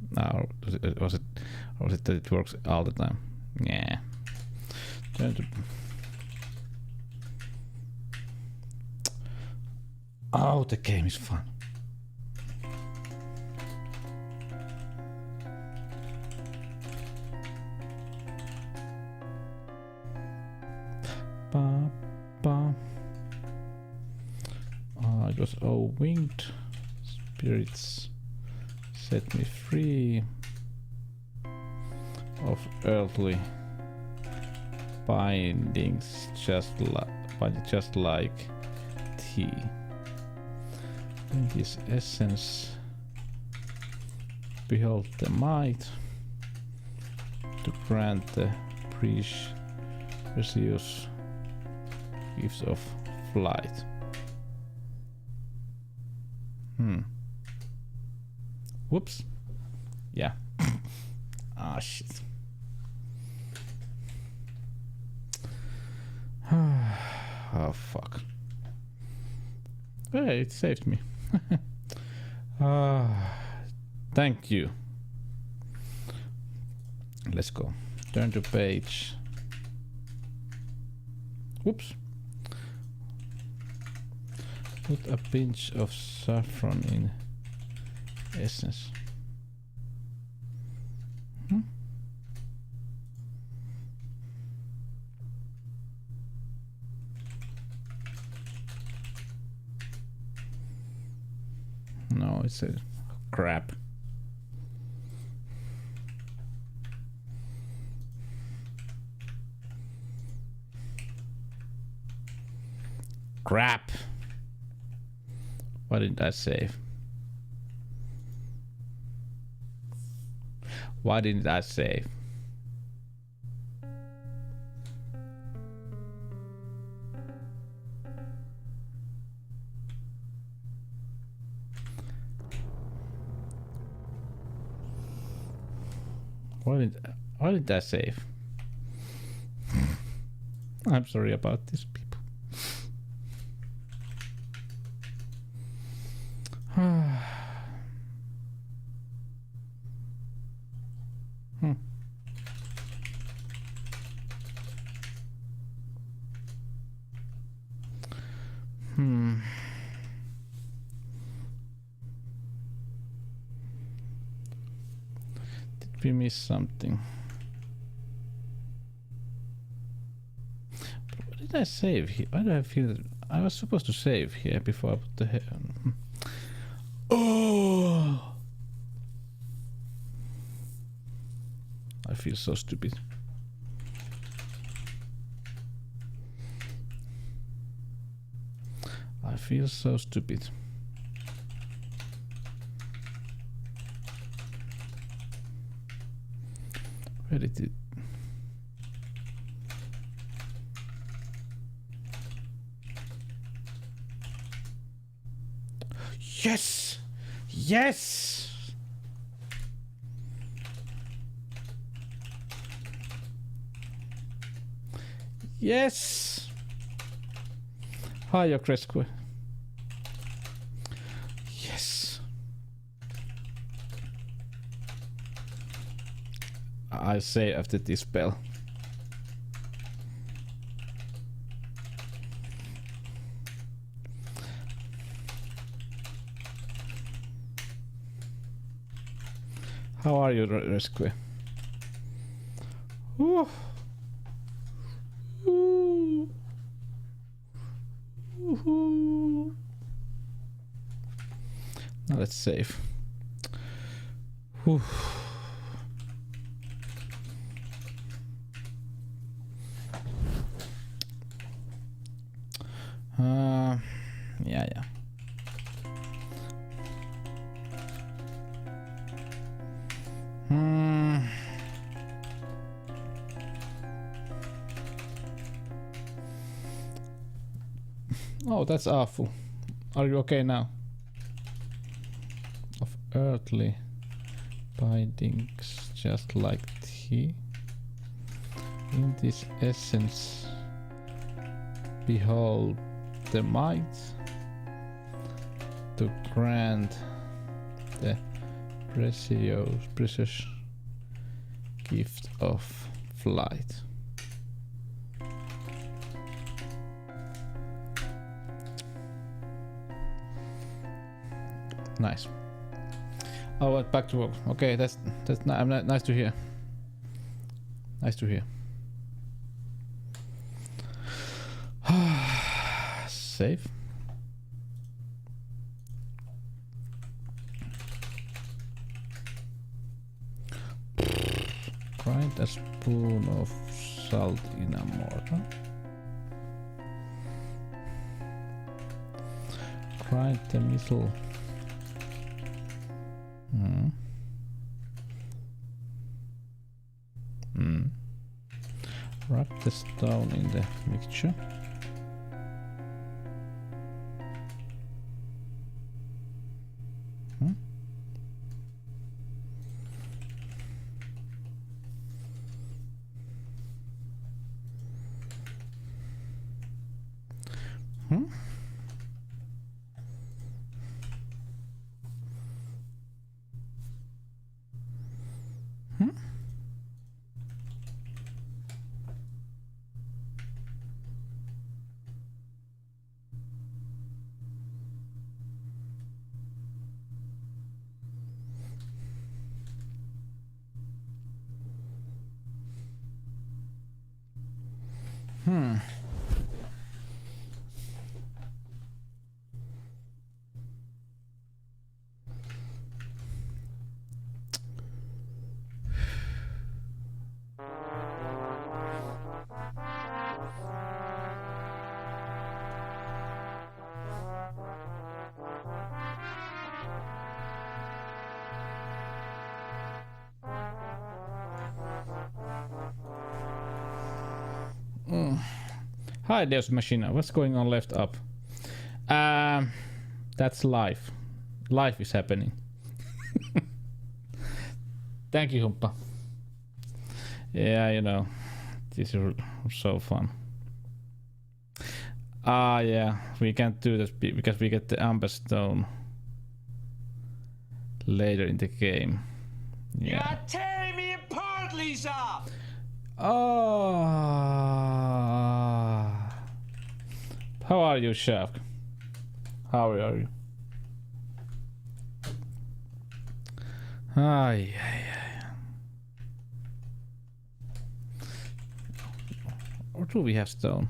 Now, was it that it works all the time? Yeah. Oh, the game is fun. It was oh winged spirits set me free of earthly bindings, just like tea. In this essence, behold the might to grant the precious gifts of flight. Whoops. Yeah. Ah, shit. Oh, fuck. Hey, it saved me. Thank you. Let's go. Turn to page. Whoops. Put a pinch of saffron in essence. No, it's a crap. Crap. Why didn't I save? Why didn't I save? Why did I save? I'm sorry about this, people. Did we miss something? Why did I save here? Why do I feel that I was supposed to save here before I put the head on? Oh! I feel so stupid. I feel so stupid. Where did it? Yes! Yes! Yes! Hiya, Cresque. Yes. I say after this spell. How are you, Rescue? Ooh. Ooh. Ooh. Now let's save. Ooh. Oh, that's awful. Are you okay now? Of earthly bindings, just like he. In this essence, behold the might to grant the precious gift of flight. Nice. Oh, went back to work. Okay, that's nice to hear. Nice to hear. Save. Grind a spoon of salt in a mortar. Grind the missile. Wrap the stone in the mixture. Hi, Deus Machina. What's going on left up? That's life. Life is happening. Thank you, Humpa. Yeah, you know, this is so fun. Yeah, we can't do this because we get the Amber Stone later in the game. Yeah. You're tearing me apart, Lisa! Oh. How are you, Shark? How are you? Ay. Or do we have stone?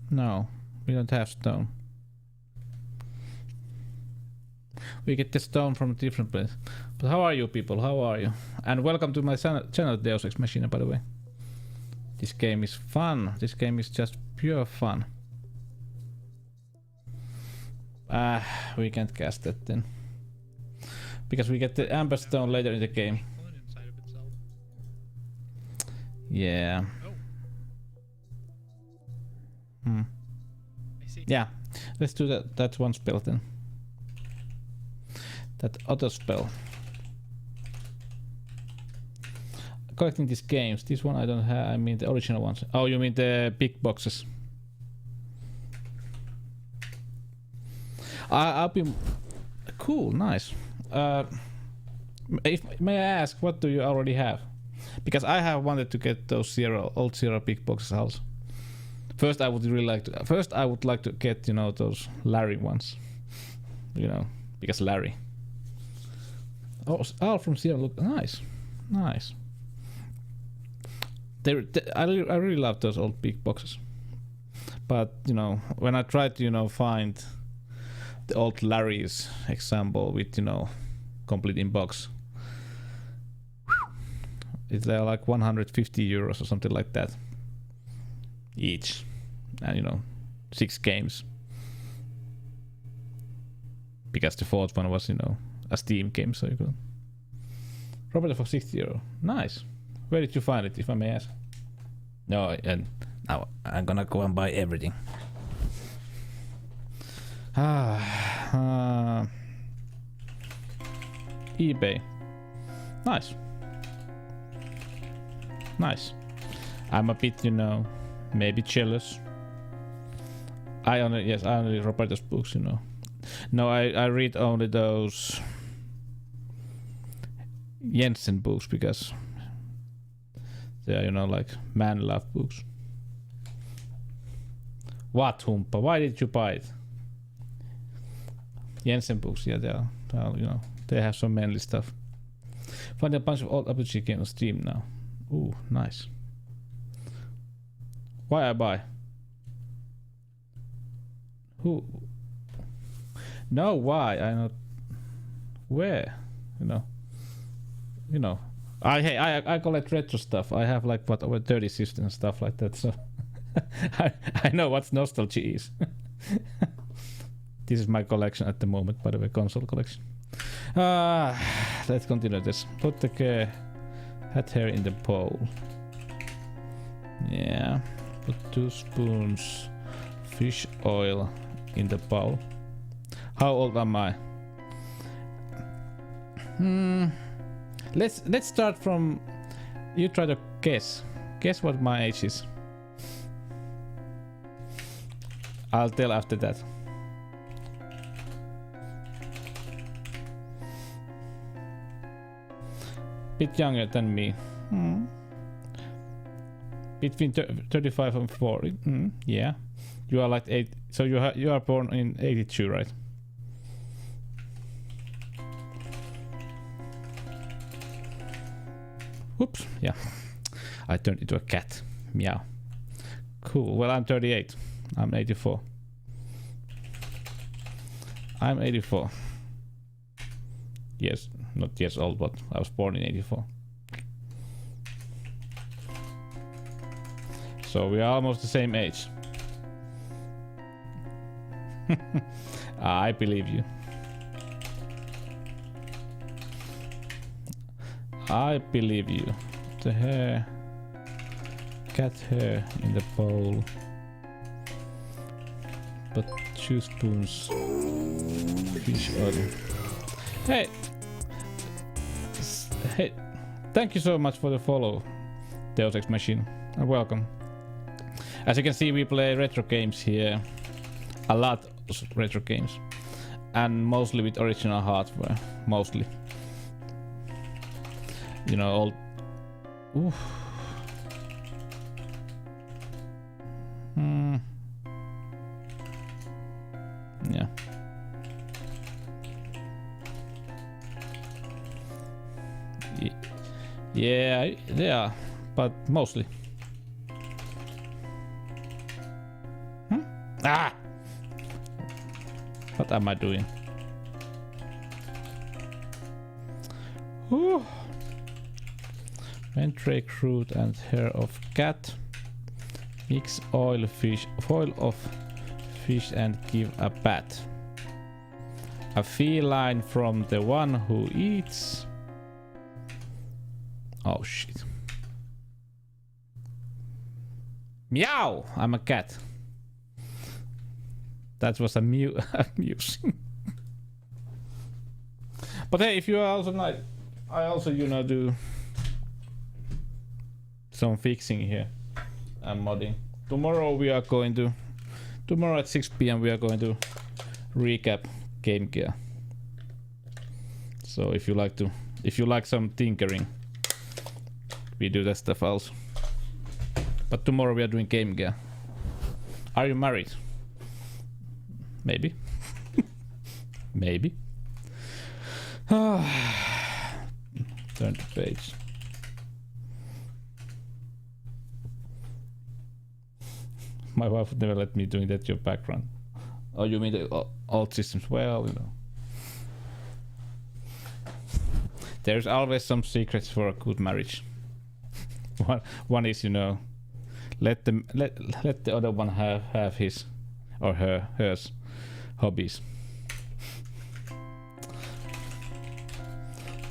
No, we don't have stone. We get the stone from a different place. But how are you, people? How are you? And welcome to my channel, Deus Ex Machina, by the way. This game is fun. This game is just pure fun. We can't cast that then. Because we get the Amber Stone later in the game. Yeah. Yeah, let's do that one spell then. That auto spell. Collecting these games. This one I don't have. I mean the original ones. Oh, you mean the big boxes? I'll be cool. Nice. May I ask, what do you already have? Because I have wanted to get those old Zero big boxes also. First, I would really like to. First, I would like to get, you know, those Larry ones. You know, because Larry. Oh, all from Zero look nice, nice. I really love those old big boxes. But you know, when I tried to, you know, find the old Larry's example with, you know, complete in box, it's like 150 euros or something like that each, and you know, 6 games, because the 4th one was, you know, a Steam game, so you could probably for 60 euro. Nice. Where did you find it, if I may ask? No, and now I'm gonna go and buy everything. eBay. Nice. Nice. I'm a bit, you know, maybe jealous. I only Roberto's books, you know. No, I read only those Jensen books because they are, you know, like man love books. What, Humpa? Why did you buy it? Jensen books, yeah, they are, you know, they have some manly stuff. Find a bunch of old RPG games on Steam now. Ooh, nice. Why I buy? Who? No, why? I not. Where? You know. I collect retro stuff. I have like what over 30 systems and stuff like that. So I know what nostalgia is. This is my collection at the moment, by the way, console collection. Let's continue this. Put the hat hair in the bowl. Yeah. Put 2 spoons fish oil in the bowl. How old am I? Let's start from. You try to guess. Guess what my age is. I'll tell after that. Bit younger than me. Between 35 and 40. Yeah. You are like 8. So you are born in 82, right? Oops. Yeah. I turned into a cat. Meow. Cool. Well, I'm 38. I'm 84. I'm 84. Yes. Not years old, but I was born in 84. So we are almost the same age. I believe you. I believe you. The hair. Cat hair in the bowl. But 2 spoons. Fish oil. Hey! Hey! Thank you so much for the follow, Deus Ex Machine. Welcome. As you can see, we play retro games here. A lot of retro games. And mostly with original hardware. Mostly. You know, old. Oof. Yeah. Yeah, they are, but mostly. Ah! What am I doing? Whew. Mandrake root and hair of cat. Mix foil of fish and give a bat. A feline from the one who eats. Oh shit. Meow! I'm a cat. That was amusing. But hey, if you are also like, I also, you know, do some fixing here and modding. Tomorrow at 6 PM we are going to recap Game Gear. So if you like some tinkering, we do that stuff also. But tomorrow we are doing Game Gear. Are you married? Maybe. Maybe. Turn the page. My wife would never let me doing that your background. Oh, you mean the old systems? Well, you know. There's always some secrets for a good marriage. One is, you know, let the other one have his or hers hobbies.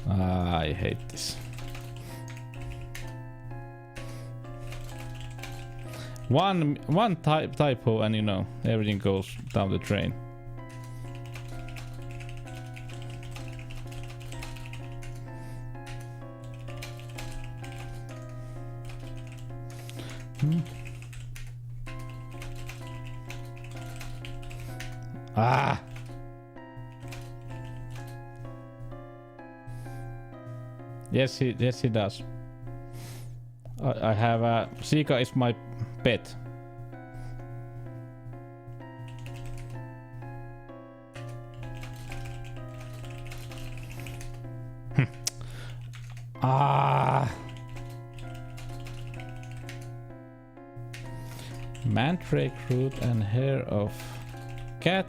I hate this. One typo and you know everything goes down the drain. Ah. Yes, he does. I have Sika is my pet. Ah. Mandrake root and hair of cat.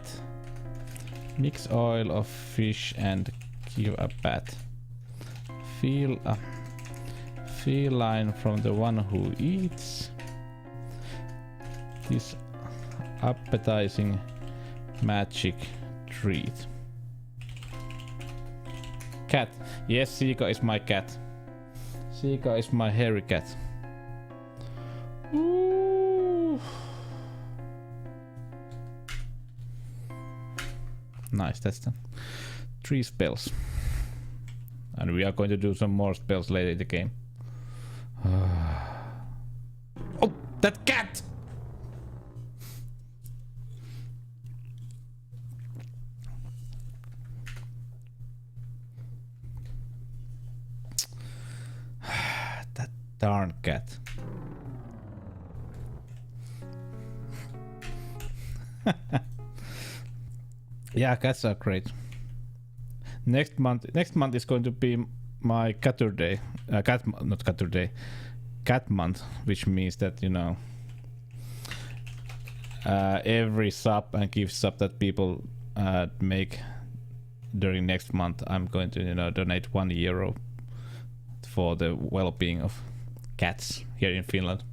Mix oil of fish and give a bat. Feel a feline from the one who eats. This appetizing magic treat. Cat. Yes, Sika is my cat. Sika is my hairy cat. Ooh. Nice, that's the 3 spells. And we are going to do some more spells later in the game. Oh, that cat! That darn cat. Yeah, cats are great. Next month is going to be my Caturday, cat month, which means that you know every sub and gift sub that people make during next month, I'm going to donate €1 for the well-being of cats here in Finland.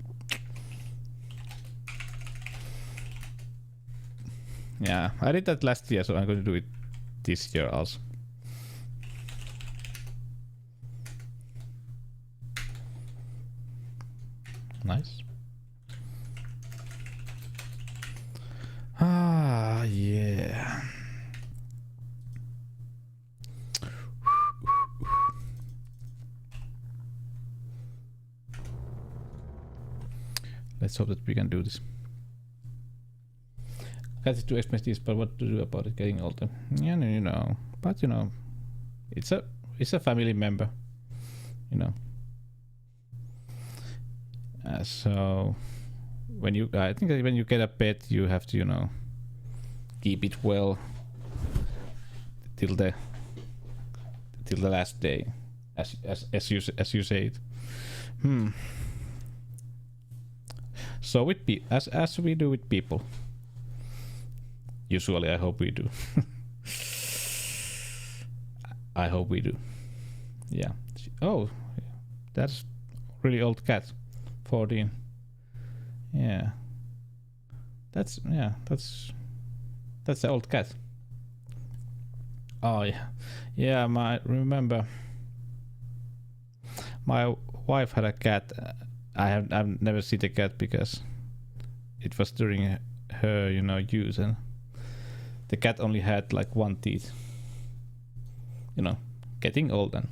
Yeah, I did that last year, so I'm going to do it this year also. Nice. Ah, yeah. Let's hope that we can do this. Cat is too expensive, but what to do about it getting older? Yeah, you know. But you know, it's a family member, you know. So I think that when you get a pet, you have to, you know, keep it well till the last day, as you say it. So with as we do with people. Usually, I hope we do. I hope we do. Yeah. Oh, that's really old cat. 14. Yeah. That's the old cat. Oh yeah. Yeah, remember my wife had a cat. I've never seen the cat because it was during her, you know, use, and the cat only had like 1 teeth. You know, getting old and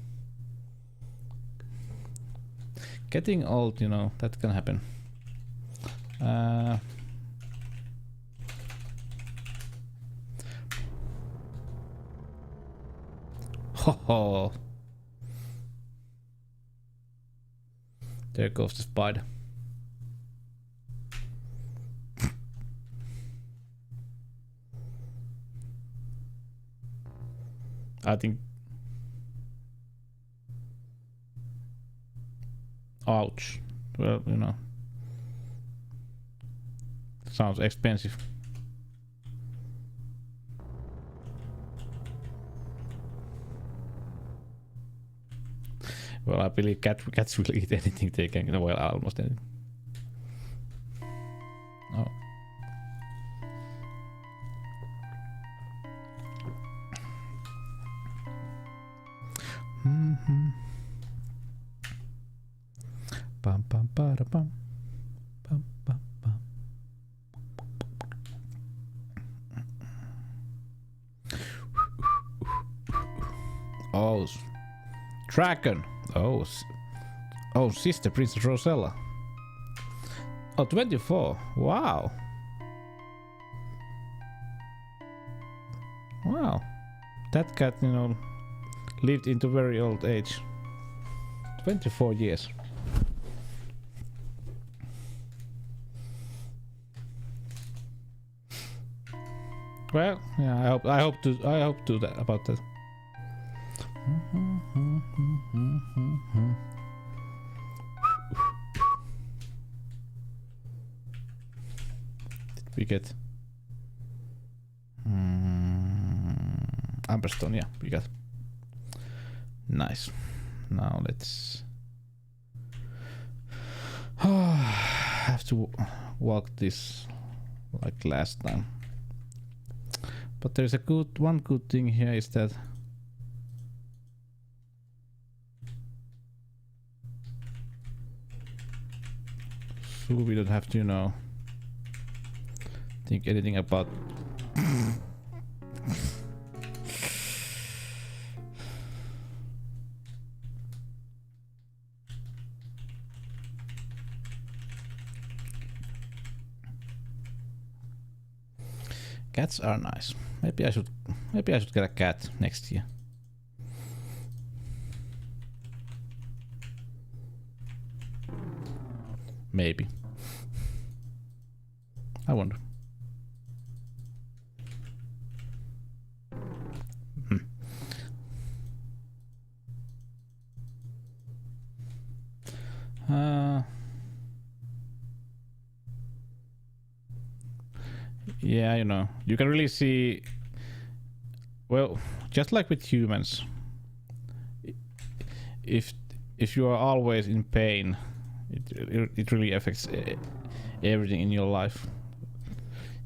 getting old, you know, that can happen. Ho. There goes the spider. I think. Ouch. Well, you know. Sounds expensive. Well, I believe cats will eat anything they can. Well, almost anything. Oh. Pam pam para pam pam pam pam. Oh, dragon. Oh, oh, sister Princess Rosella. Oh, 24. Wow. Wow. That cat, you know, lived into very old age. 24 years. Well, yeah, I hope to that about that. Did we get Amberstone? Yeah, we got. Nice. Now let's have to walk this like last time. But there's a one good thing here is that so we don't have to, you know, think anything about cats are nice. Maybe I should get a cat next year. Maybe. I wonder. Yeah, you know, you can really see, well, just like with humans, if you are always in pain, it really affects everything in your life.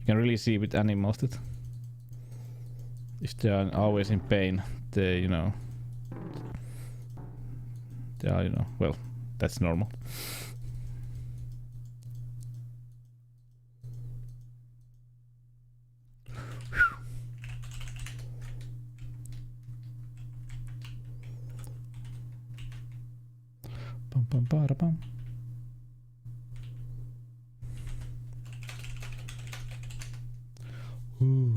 You can really see with animals that if they are always in pain, they, you know, they are, you know, well, that's normal. Bum, bada, bum. Ooh.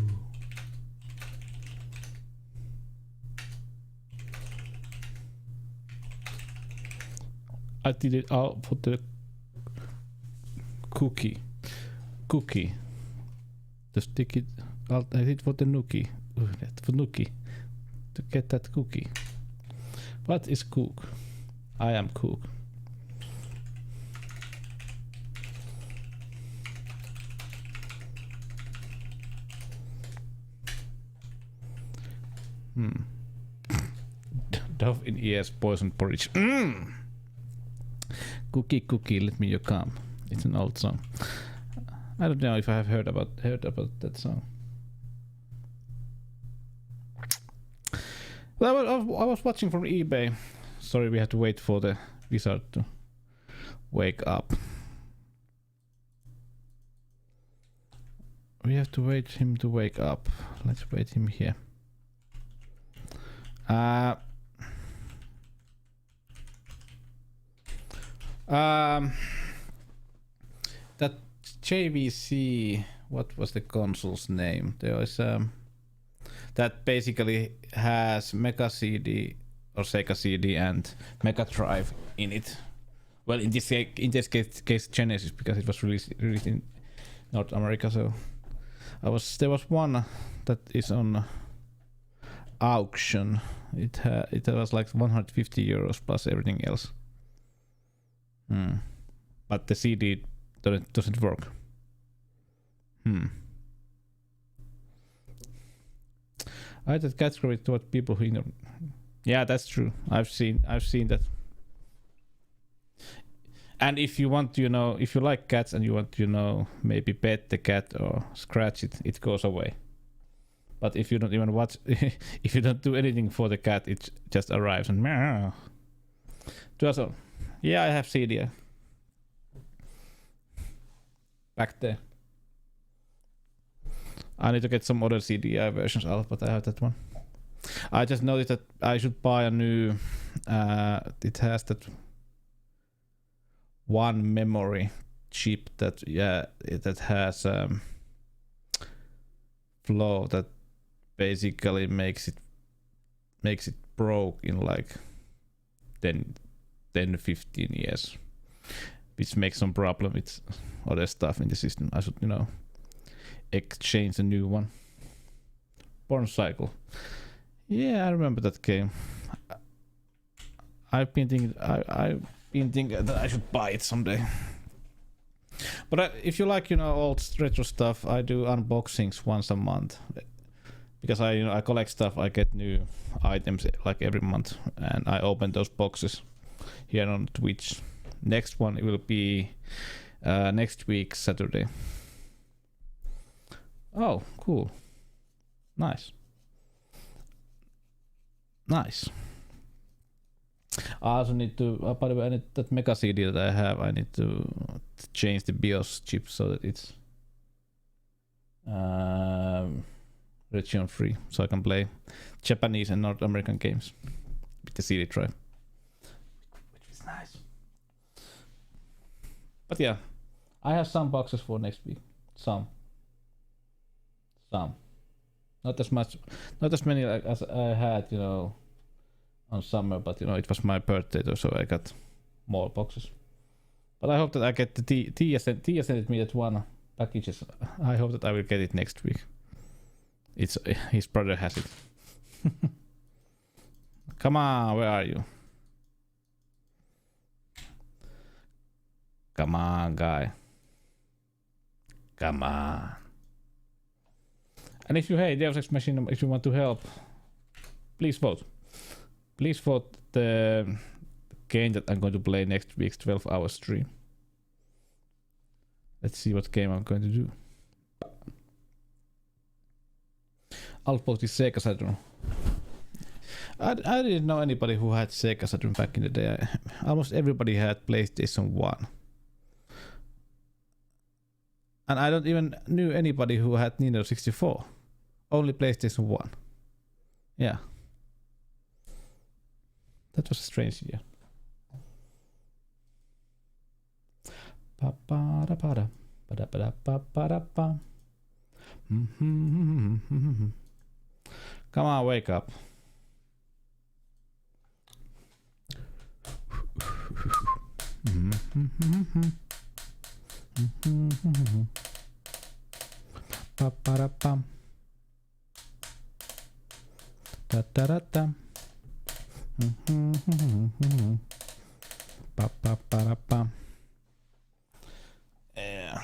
I did it out for the cookie. To stick it out. I did for the nookie. For nookie. To get that cookie. What is cook? I am cook. Dove in ears, poison porridge. Cookie, let me you come. It's an old song. I don't know if I have heard about that song. Well, I was watching from eBay. Sorry, we had to wait for the wizard to wake up. We have to wait him to wake up. Let's wait him here. That JVC, what was the console's name? There was that basically has Mega CD or Sega CD and Mega Drive in it. Well, in this case Genesis, because it was released in North America. So there was one that is on auction. It was like 150 euros plus everything else. But the CD doesn't work. I thought cats gravitate toward people who, you know. Yeah, that's true. I've seen that. And if you want to, you know, if you like cats and you want to, you know, maybe pet the cat or scratch it, it goes away. But if you don't even watch, if you don't do anything for the cat, it just arrives and meow. So, yeah, I have CD. Back there. I need to get some other CDI versions out, but I have that one. I just noticed that I should buy a new. It has that one memory chip that that has flaw that basically makes it broke in like 10-15 years, which makes some problem with other stuff in the system. I should exchange a new one. Born Cycle. Yeah, I remember that game. I've been thinking that I should buy it someday. But if you like, old retro stuff, I do unboxings once a month. Because I collect stuff, I get new items like every month, and I open those boxes here on Twitch. Next one, it will be next week, Saturday. Oh, cool. Nice. I also need to, by the way, I need that Mega CD that I have, I need to change the BIOS chip so that it's region free, so I can play Japanese and North American games with the CD drive, which is nice. But yeah, I have some boxes for next week. Some. Not as many like as I had, on summer, but it was my birthday though, so I got more boxes. But I hope that I get the Tia sent me that one packages. I hope that I will get it next week. It's his brother has it. Come on, where are you? Come on, guy. Come on. And if you hate Deus Ex Machina, if you want to help, please vote. Please vote the game that I'm going to play next week's 12-hour stream. Let's see what game I'm going to do. I'll vote the Sega Saturn. I didn't know anybody who had Sega Saturn back in the day. Almost everybody had PlayStation 1. And I don't even knew anybody who had Nintendo 64. Only PlayStation 1. Yeah. That was a strange year. Come on, wake up. Pa-pa-da-pam. Da-da-da-dam. Pa-pa-pa-da-pam. Yeah.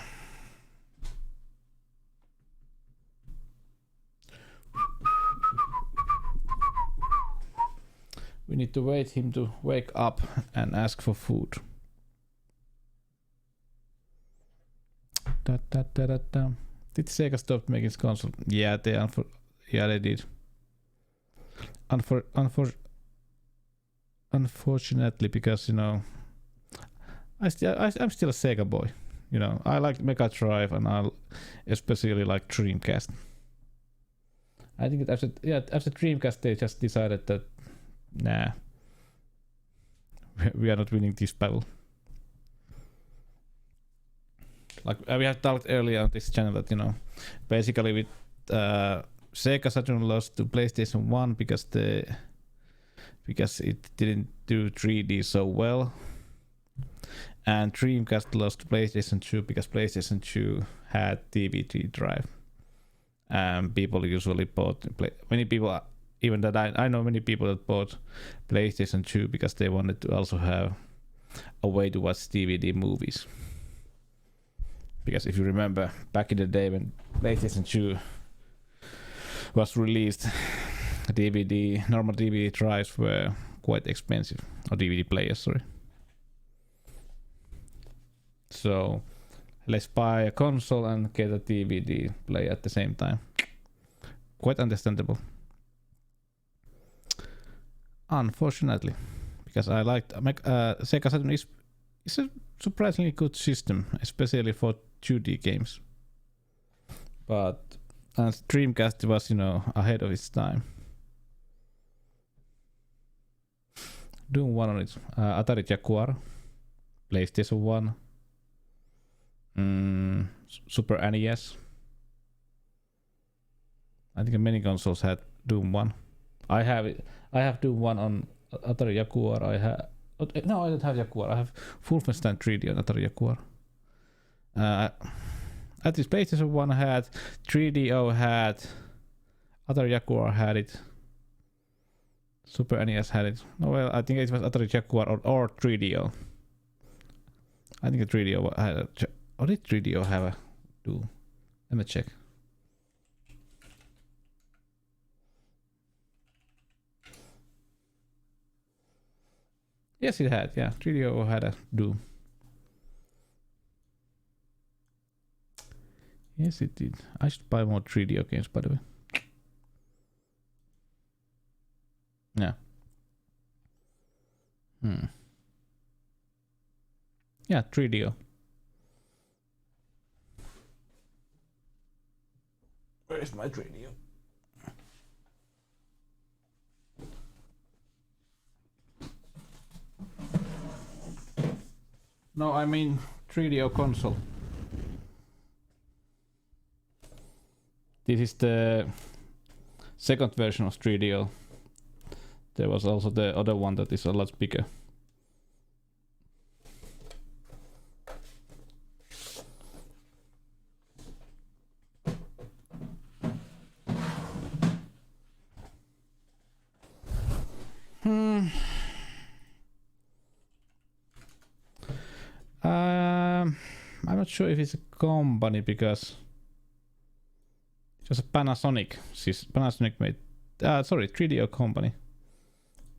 We need to wait him to wake up and ask for food. Da-da-da-da-da. Did Sega stop making this console? Yeah, they did. Unfortunately, because I'm still a Sega boy. I like Mega Drive, and I especially like Dreamcast. I think after Dreamcast, they just decided that nah, we are not winning this battle. Like we have talked earlier on this channel that basically with Sega Saturn lost to PlayStation 1 because it didn't do 3D so well, and Dreamcast lost to PlayStation 2 because PlayStation 2 had DVD drive, and people usually bought many people, even that I know many people that bought PlayStation 2 because they wanted to also have a way to watch DVD movies. Because if you remember back in the day when PlayStation 2 was released, normal DVD drives were quite expensive, or DVD players, sorry. So let's buy a console and get a DVD player at the same time. Quite understandable. Unfortunately, because I liked Sega Saturn is a surprisingly good system, especially for 2D games. But Dreamcast was, ahead of its time. Doom 1 on it. Atari Jaguar, PlayStation 1, Super NES. I think many consoles had Doom 1. I have it. I have Doom 1 on Atari Jaguar. I have. No, I don't have Jaguar. I have Wolfenstein 3D on Atari Jaguar. At least PlayStation 1 had, 3DO had, Atari Jaguar had it, Super NES had it. No, well, I think it was Atari Jaguar or 3DO. I think 3DO had a... Or did 3DO have a Doom? Let me check. Yes, it had. Yeah, 3DO had a Doom. Yes, it did. I should buy more 3DO games, by the way. Yeah. Yeah, 3DO. Where is my 3DO? No, I mean 3DO console. This is the second version of 3DO. There was also the other one that is a lot bigger. I'm not sure if it's a company because it was a Panasonic. Panasonic made. Sorry, 3DO company.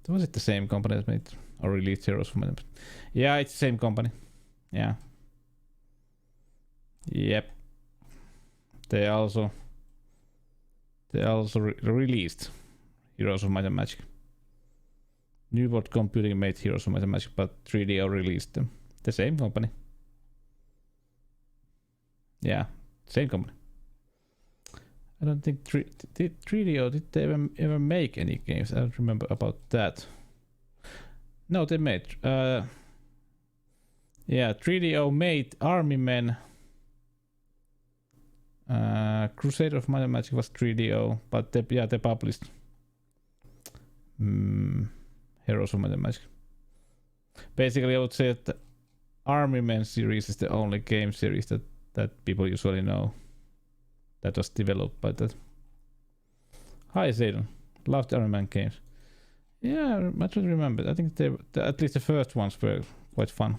Was it the same company that made or released Heroes of Might and Magic? Yeah, it's the same company. Yeah. Yep. They also released Heroes of Might and Magic. Newport Computing made Heroes of Might and Magic, but 3DO released them. The same company. Yeah, same company. I don't think 3DO did they ever make any games? I don't remember about that. No, they made. Yeah, 3DO made Army Men. Crusader of Might and Magic was 3DO, but they published Heroes of Might and Magic. Basically, I would say that the Army Men series is the only game series that people usually know. That was developed by that. Hi Zayden, loved Iron Man games. Yeah, I don't remember. I think at least the first ones were quite fun.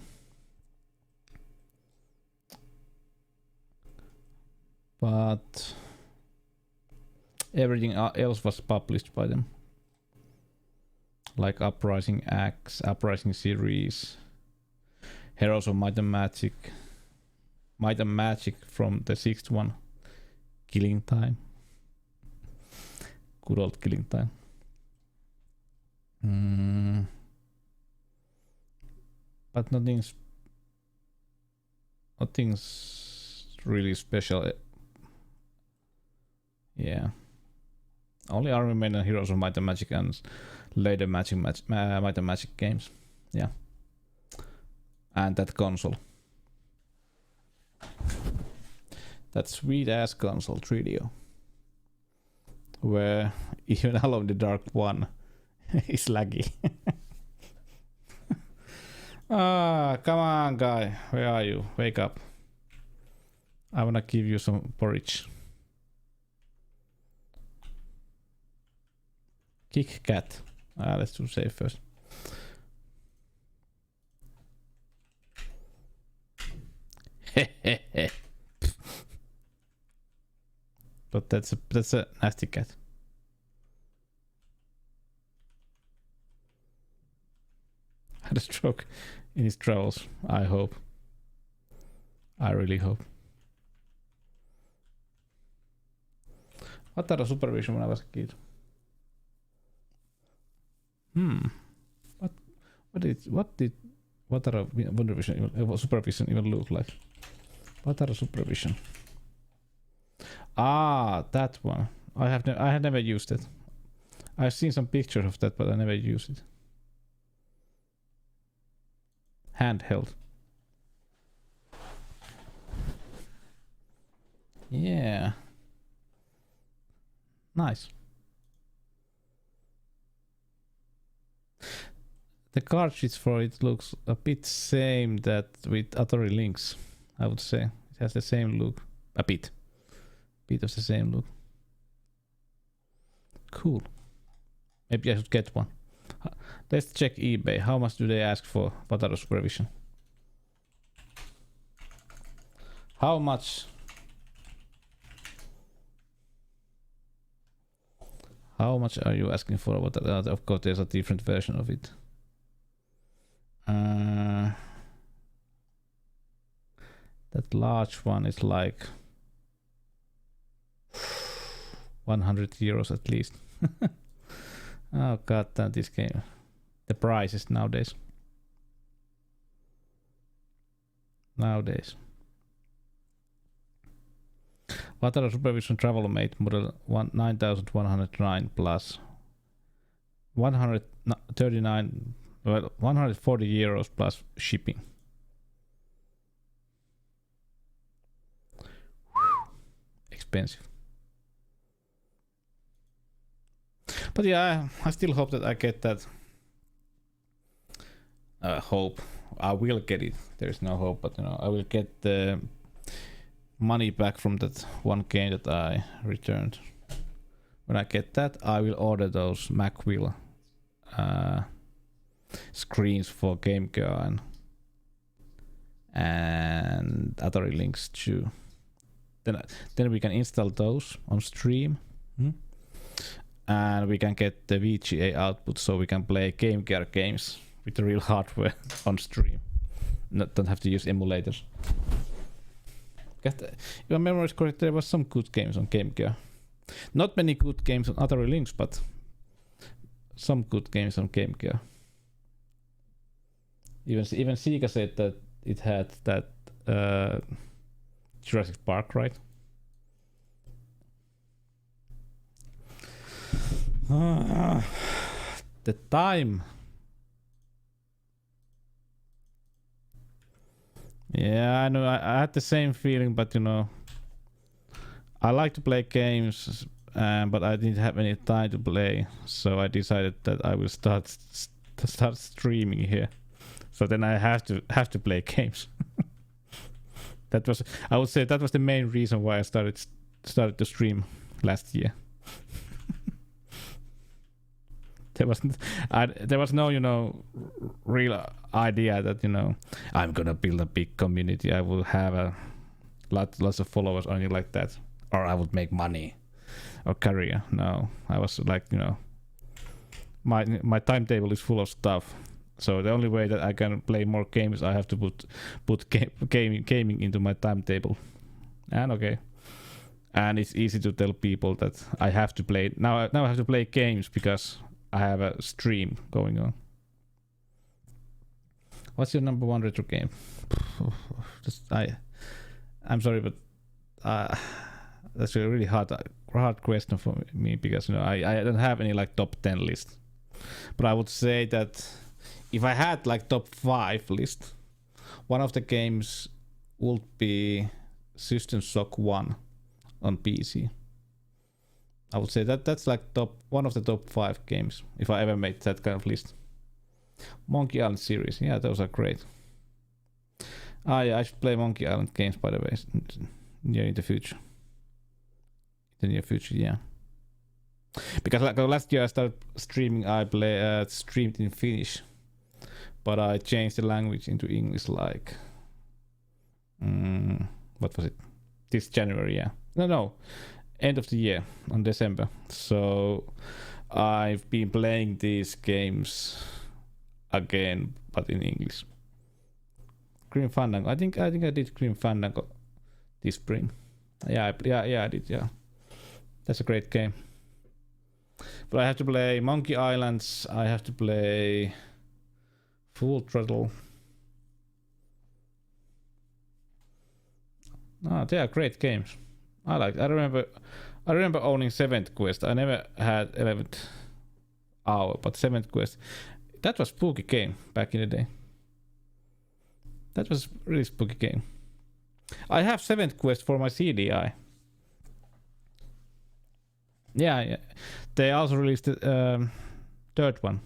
But everything else was published by them. Like Uprising X, Uprising series, Heroes of Might and Magic, Might and Magic from the 6th one. Killing Time. Good old Killing Time. But nothing's really special. Yeah. Only Army Men and Heroes of Might and Magic and later Might and Magic games. Yeah. And that console. That sweet ass console 3DO. Where even Alone in the Dark 1 is laggy. Come on guy. Where are you? Wake up. I wanna give you some porridge. Kick cat. Let's do save first. But that's a nasty cat. Had a stroke in his travels. I hope. I really hope. What era Supervision when I was a kid? What era Supervision even look like? What era Supervision? That one. I have never used it. I've seen some pictures of that, but I never used it. handheld. Yeah. Nice. The cartridge for it looks a bit same that with Atari Lynx, I would say. It has the same look. A bit. Bit of the same look. Cool. Maybe I should get one. Let's check eBay. How much do they ask for Wataru Supervision? How much? How much are you asking for? Of course, there's a different version of it. That large one is like 100 euros at least. Oh god damn, this game. The prices nowadays. Wataru Supervision Travel Mate model 9109 plus 139, well, 140 euros plus shipping. Expensive. But yeah, I still hope that I get that. Hope I will get it. There's no hope, but you know, I will get the money back from that one game that I returned. When I get that, I will order those Macwheel screens for Game Gear and Atari Lynx too. Then we can install those on stream. And we can get the VGA output so we can play Game Gear games with the real hardware on stream. Don't have to use emulators. If my memory is correct, there was some good games on Game Gear. Not many good games on Atari Lynx, but some good games on Game Gear. Even Sega said that it had that Jurassic Park, right? The time. Yeah, I know. I had the same feeling, but you know, I like to play games, but I didn't have any time to play, so I decided that I will start streaming here. So then I have to play games. I would say that was the main reason why I started to stream last year. There was no, you know, real idea that, you know, I'm gonna build a big community. I will have lots of followers or anything like that, or I would make money or career. No, I was like, you know, my timetable is full of stuff. So the only way that I can play more games, I have to put gaming into my timetable. And okay. And it's easy to tell people that I have to play now. I have to play games because I have a stream going on. What's your number one retro game? I'm sorry, but that's a really hard question for me because, you know, I don't have any like top 10 list. But I would say that if I had like top 5 list, one of the games would be System Shock 1 on PC. I would say that's like one of the top 5 games if I ever made that kind of list. Monkey Island series, yeah, those are great. Yeah, I should play Monkey Island games, by the way, in the future. The near future, yeah. Because like last year I started streaming, I streamed in Finnish, but I changed the language into English like what was it? This January, yeah. No. End of the year on December. So I've been playing these games again, but in English. Grim Fandango. I think I did Grim Fandango this spring. Yeah, I did. Yeah, that's a great game. But I have to play Monkey Islands. I have to play Full Throttle. They are great games. I remember owning 7th Quest. I never had 11th Hour, but 7th Quest, that was spooky game back in the day. That was really spooky game. I have 7th quest for my CDI. Yeah. They also released the 3rd one.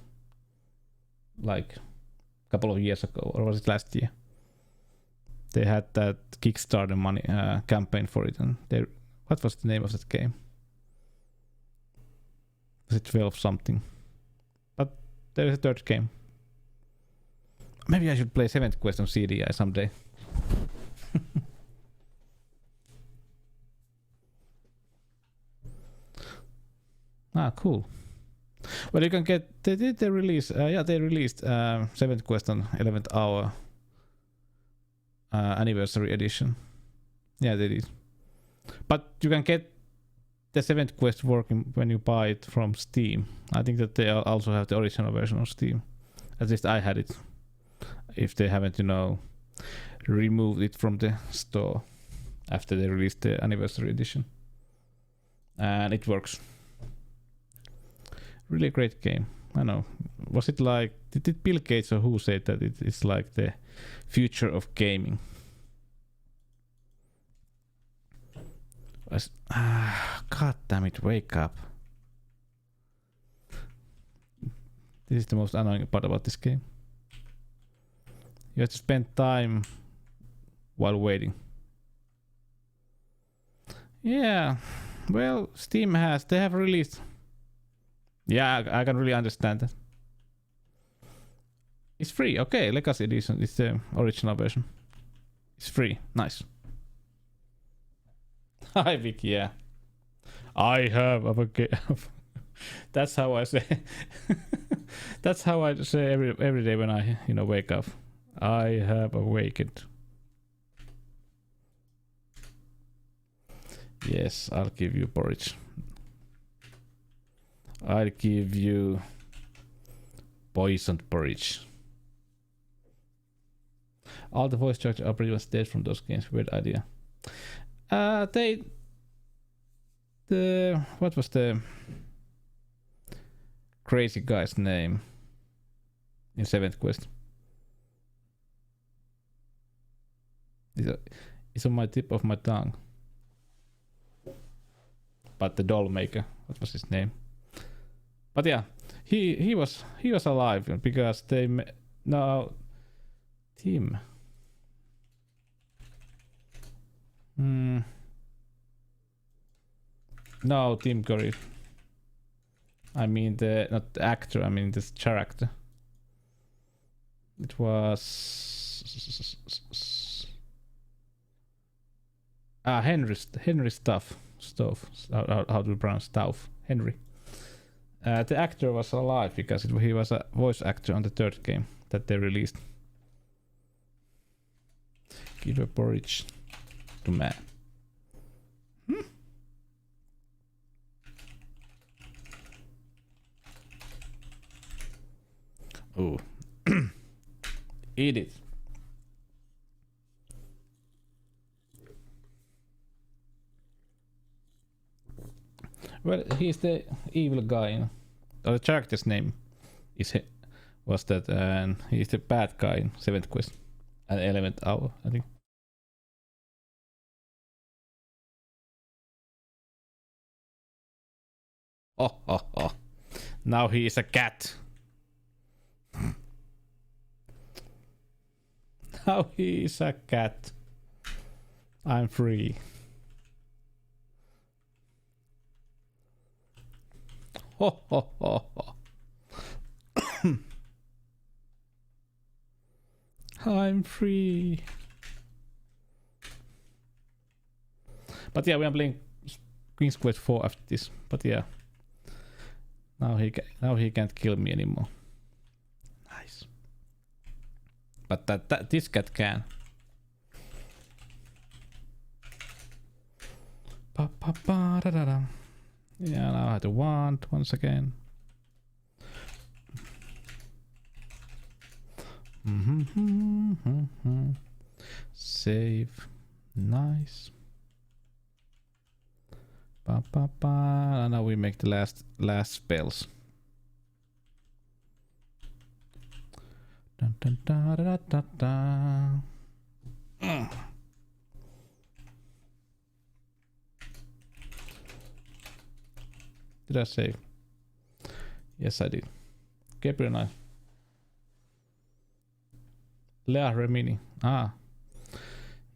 Like a couple of years ago, or was it last year? They had that Kickstarter money campaign for it, and they, what was the name of that game? Was it 12 something? But there is a 3rd game. Maybe I should play 7th quest on CDI someday. Cool. Well, you can get. They release? They released 7th quest on 11th hour anniversary edition. Yeah, they did. But you can get the 7th quest working when you buy it from Steam. I think that they also have the original version on Steam. At least I had it. If they haven't, removed it from the store after they released the anniversary edition. And it works. Really a great game. I know. Was it like... Did Bill Gates or who said that it's like the future of gaming? God damn it, wake up. This is the most annoying part about this game. You have to spend time while waiting. Yeah, well, Steam they have released. Yeah, I can really understand that. It's free, okay, Legacy Edition, it's the original version. It's free, nice. Hi Vic, yeah. I have a game. That's how I say. That's how I say every day when I wake up. I have awakened. Yes, I'll give you porridge. I'll give you poisoned porridge. All the voice characters are pretty much dead from those games. Weird idea. What was the crazy guy's name in 7th quest? It's on my tip of my tongue. But the doll maker, what was his name? But yeah, he was alive because they Tim. No, Tim Curry. I mean not the actor. I mean this character. It was Henry Stuff. How do you pronounce Stuff? Henry. The actor was alive because he was a voice actor on the 3rd game that they released. Give a porridge to man. Oh. Eat it. Well, he's the evil guy. The character's name was that, and he's the bad guy in 7th quest and 11th hour, I think. Oh. Now he is a cat. Now he is a cat. I'm free. I'm free. But yeah, we are playing Queen's Quest 4 after this. But yeah, now he can't kill me anymore. Nice. But this cat can. Pa-pa-pa-da-da-da. Yeah, now I have to want once again. Save. Nice. Pa-pa-pa. Now we make the last spells. Dun, dun, da, da, da, da, da. Did I say? Yes, I did. Gabriel Knight. Lea Remini. Ah.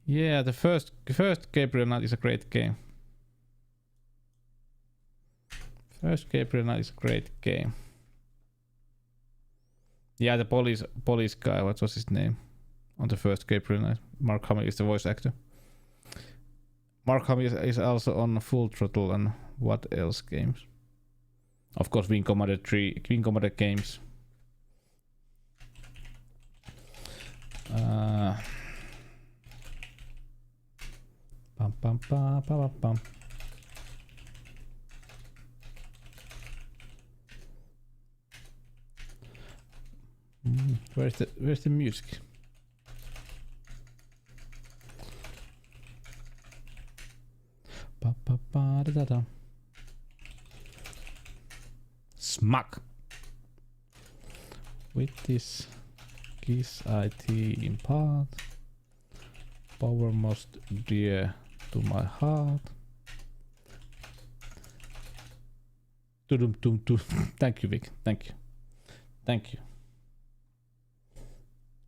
Yeah, the first Gabriel Knight is a great game. First Gabriel Knight is a great game. Yeah, the police guy, what was his name? On the first Gabriel Knight. Mark Hamill is the voice actor. Mark Hamill is also on Full Throttle and what else games? Of course, Wing Commander 3, Wing Commander games. Pam pam pam pam pam. Where's the music? Pa pa pa da da da. Smack. With this kiss IT impart power most dear to my heart. Thank you, Vic. Thank you. Thank you.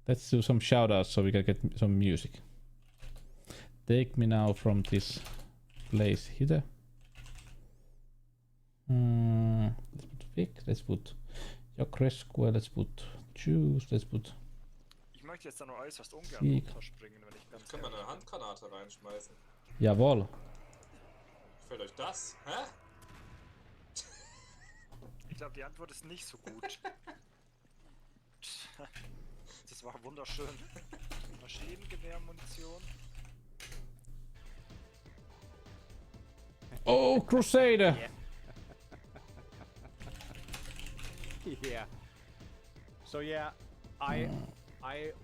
Let's do some shoutouts so we can get some music. Take me now from this place here. Let's put Vic, let's put Jokrescu, let's put Juice, let's put. Ich möchte jetzt da nur äußerst ungern runterspringen, wenn ich ganz. Können wir eine Handgranate reinschmeißen? Jawohl. Gefällt euch das? Hä? Ich glaube, die Antwort ist nicht so gut. Das war wunderschön. Maschinengewehrmunition. Oh, Crusader! Yeah. So yeah, I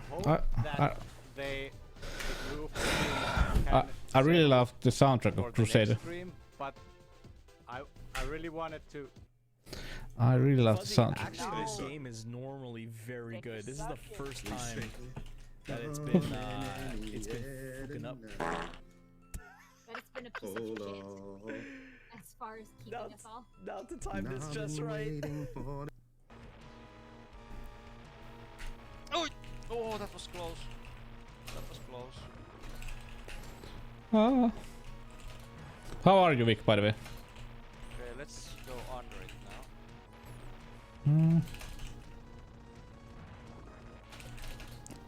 hope that the group I really love the soundtrack of Crusader. Stream, but I really wanted to. I really love the soundtrack. Actually, this game is normally very good. This is the first time that it's been fucking up. But it's been a piece of shit as far as keeping us all. Now to time this just right. Oh, that was close. That was close. Ah. How are you, Vic, by the way? Okay, let's go under it now.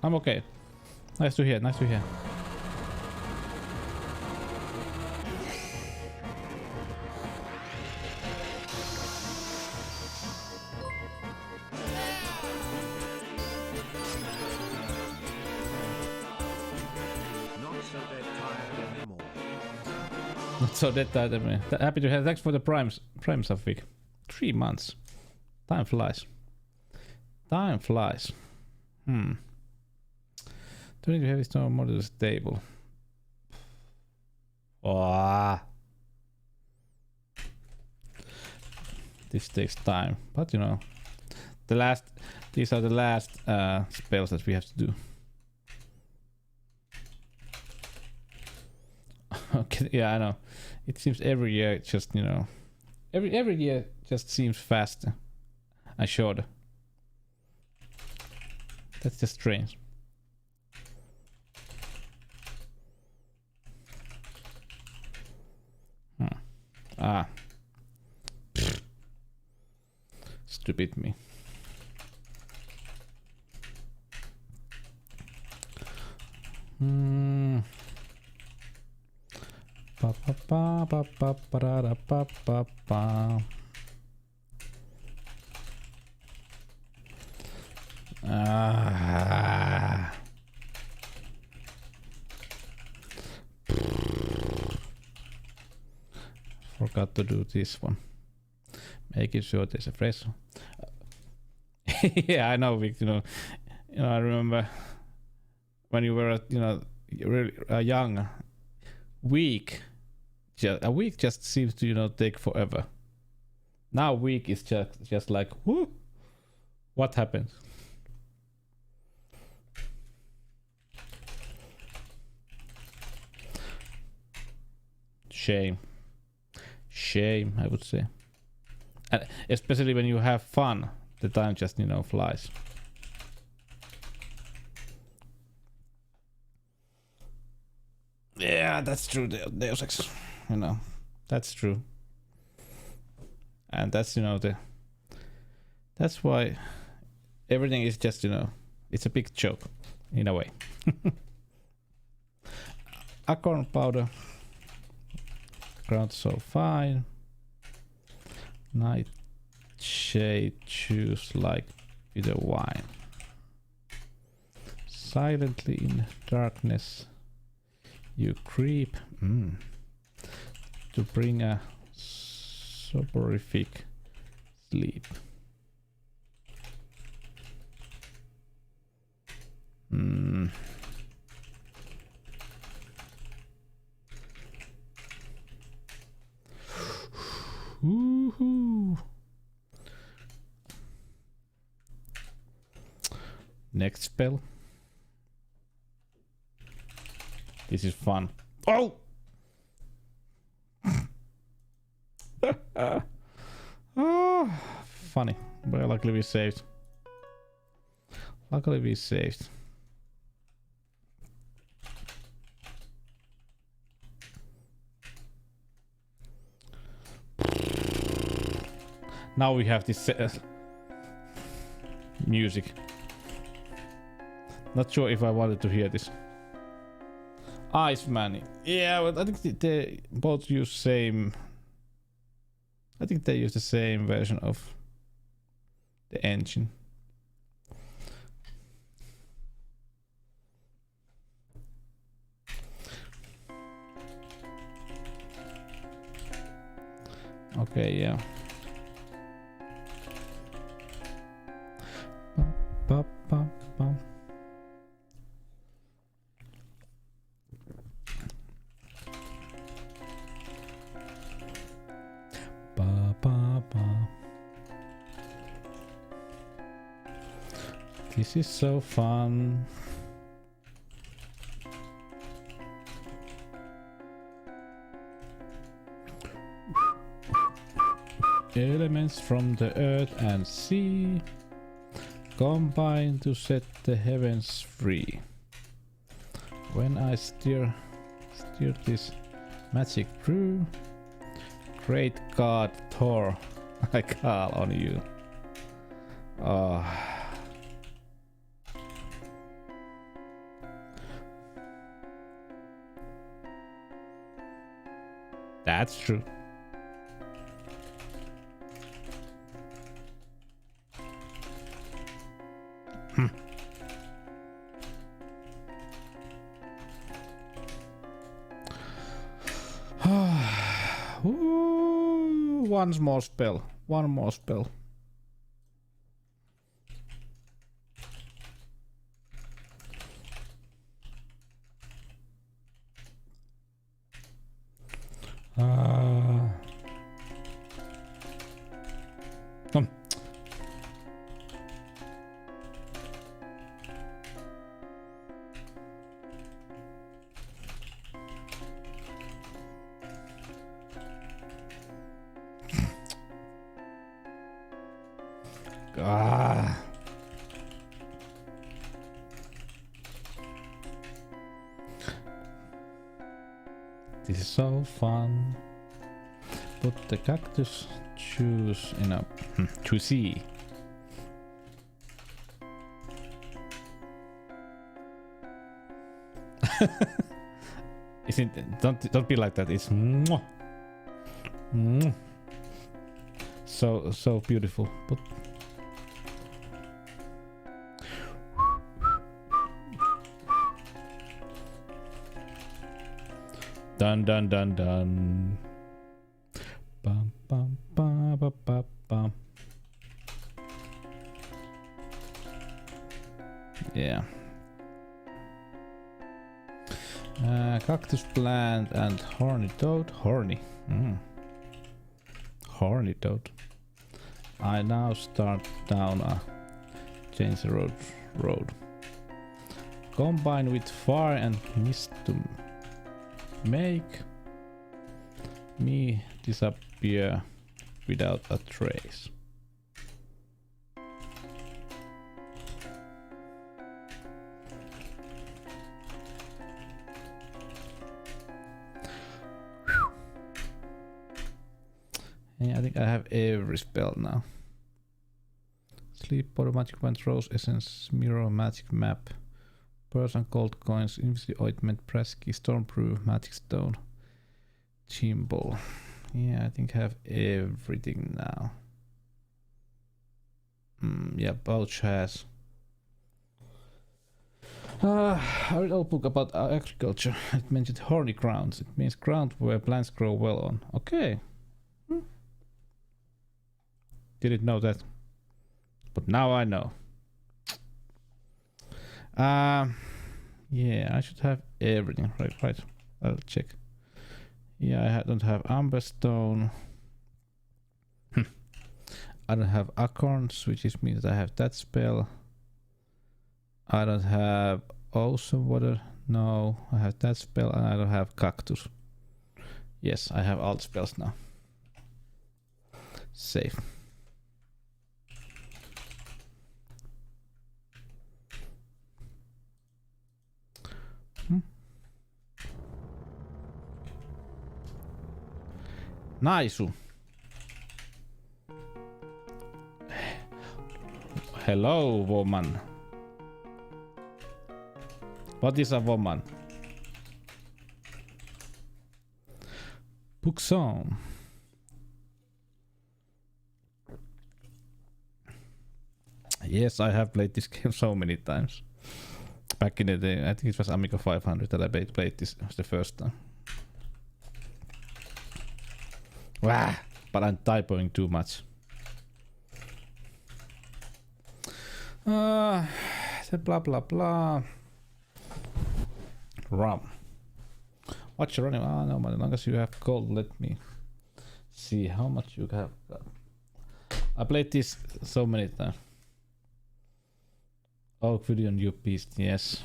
I'm okay. Nice to hear, nice to hear. Not so dead tired anymore. Happy to have. Thanks for the primes of week. 3 months. Time flies. Time flies. Don't need to have this no more to this table. Oh. This takes time, but you know, these are the last spells that we have to do. Okay, yeah, I know. It seems every year, just, you know, every year just seems faster and shorter. That's just strange. Ah. Pfft. Stupid me. Pa pa pa pa pa pa da pa pa pa. Ah. Forgot to do this one. Making sure there's a fresh. Yeah, I know, Vic. You know, I remember when you were, you know, really young. A week just seems to, you know, take forever. Now week is just like, whoo, what happened? Shame, I would say. And especially when you have fun, the time just, you know, flies. Yeah, that's true, Deus Ex. You know, that's true. And that's, you know, that's why everything is just, you know, it's a big joke in a way. Acorn powder. Ground so fine. Nightshade juice like bitter wine. Silently in darkness you creep to bring a soporific sleep. Woohoo! Next spell. This is fun. Oh! Oh, funny. Well, luckily we saved. Luckily we saved. Now we have this music. Not sure if I wanted to hear this. Iceman. Yeah, but I think they both use same. I think they use the same version of the engine. Okay, yeah. Ba, ba, ba. Ba, ba, ba. This is so fun. Elements from the earth and sea combine to set the heavens free. When I steer this magic through, great God Thor, I call on you. Oh. That's true. Ooh, one more spell. One more spell. This is so fun. Put the cactus juice in a to see. Isn't don't be like that. It's mwah. Mwah. So beautiful. Put dun dun dun dun. Bum bum ba ba ba bum. Yeah. Cactus plant and horny toad. Horny. Horny toad. I now start down a change the road. Combine with fire and mist to make me disappear without a trace. Yeah, I think I have every spell now. Sleep, Bottle, Magic Wand, Rose Essence, Mirror, Magic Map, Person, Gold Coins, Infinity Ointment, Press Key, Stormproof, Magic Stone, Chimbal. Yeah, I think I have everything now. Yeah, Pouch has. I read a book about agriculture. It mentioned horny grounds. It means ground where plants grow well on. Okay. Didn't know that. But now I know. Yeah, I should have everything. Right. I'll check. Yeah, I don't have Amberstone. I don't have Acorns, which means I have that spell. I don't have Ocean Water. No, I have that spell, and I don't have Cactus. Yes, I have all the spells now. Safe. Nice. Hello, woman. What is a woman? Book song. Yes, I have played this game so many times. Back in the day, I think it was Amiga 500 that I played this the first time. Wah, but I'm typoing too much. Blah blah blah. Rum. What's your running? No, as long as you have gold, let me see how much you have got. I played this so many times. Oh, video on your beast, yes.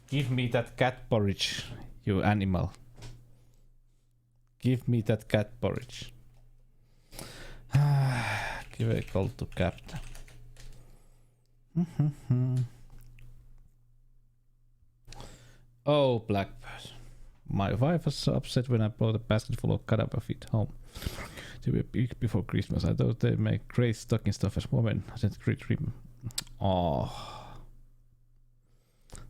Give me that cat porridge, you animal. Give me that cat porridge. Give a call to Captain. Oh, Blackbird. My wife was so upset when I brought a basket full of cadaver feet home to be a week before Christmas. I thought they make great stocking stuffers. Woman, I said great dream. Oh.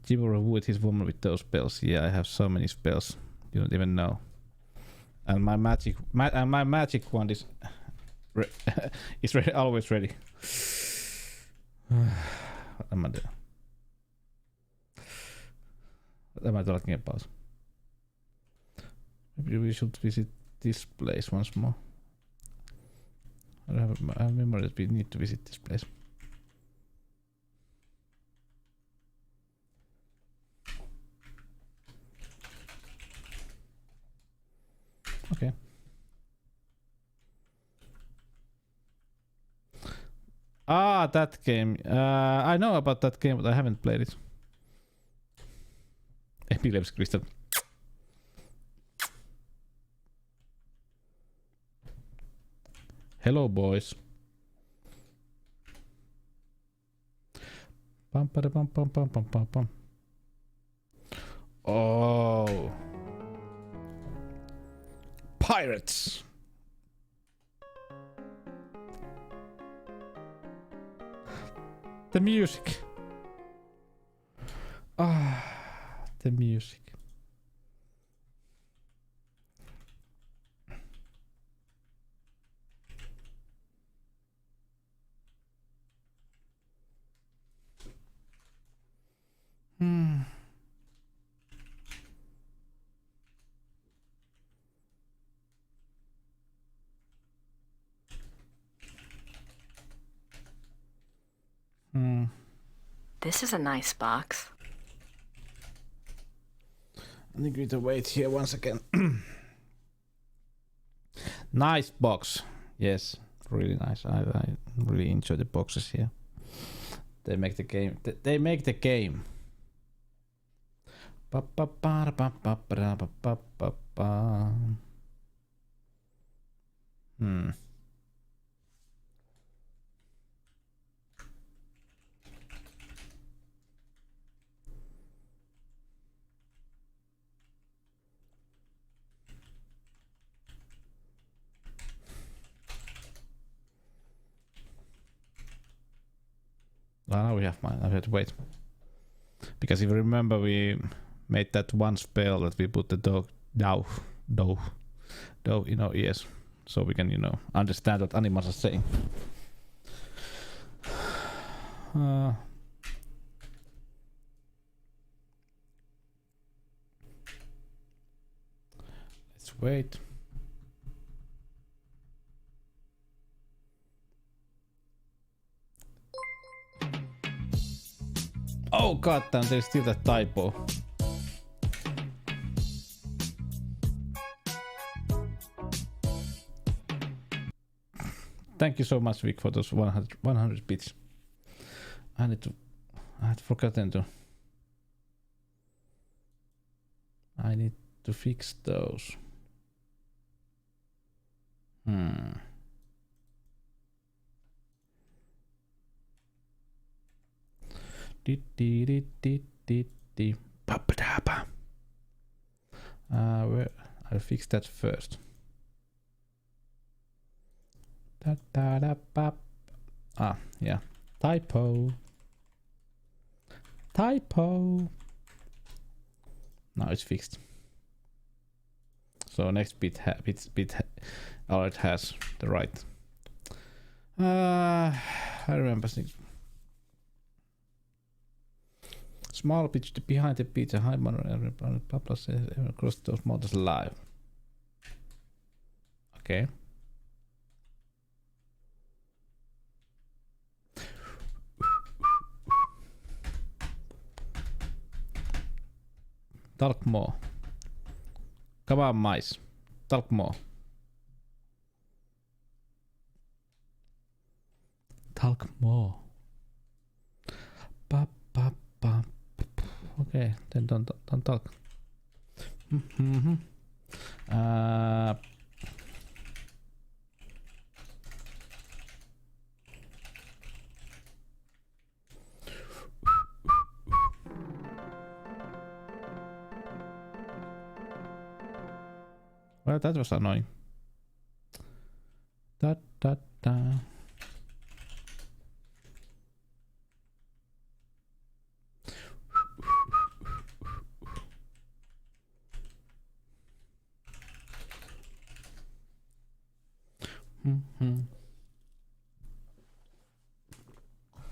Jimbo rewarded his woman with those spells. Yeah, I have so many spells. You don't even know. And my magic wand is is ready, always ready. What am I doing? What am I talking about? Maybe we should visit this place once more. I remember that we need to visit this place. Okay. Ah, that game. I know about that game, but I haven't played it. Epilepsy Crystal. Hello, boys. Pum, pum, pum, pum, pum, pum, pum. Oh. Pirates. The music. Ah, the music. This is a nice box. I think we need to wait here once again. Nice box. Yes, really nice. I really enjoy the boxes here. They make the game. They make the game. Now we have mine. I have to wait. Because if you remember, we made that one spell that we put the dough in our ears. So we can, you know, understand what animals are saying. Let's wait. Oh goddamn, there's still that typo. Thank you so much, Vic, for those 100 bits. I had forgotten to. I need to fix those. Where I'll fix that first. Yeah. Typo. Now it's fixed. So next bit alert has the right. I remember things. Small pitch behind the beat, a high monorail, blah blah across those models live. Okay. Talk more. Come on, mice. Talk more. Talk more. Okay, then don't talk. Well, that was annoying. Da.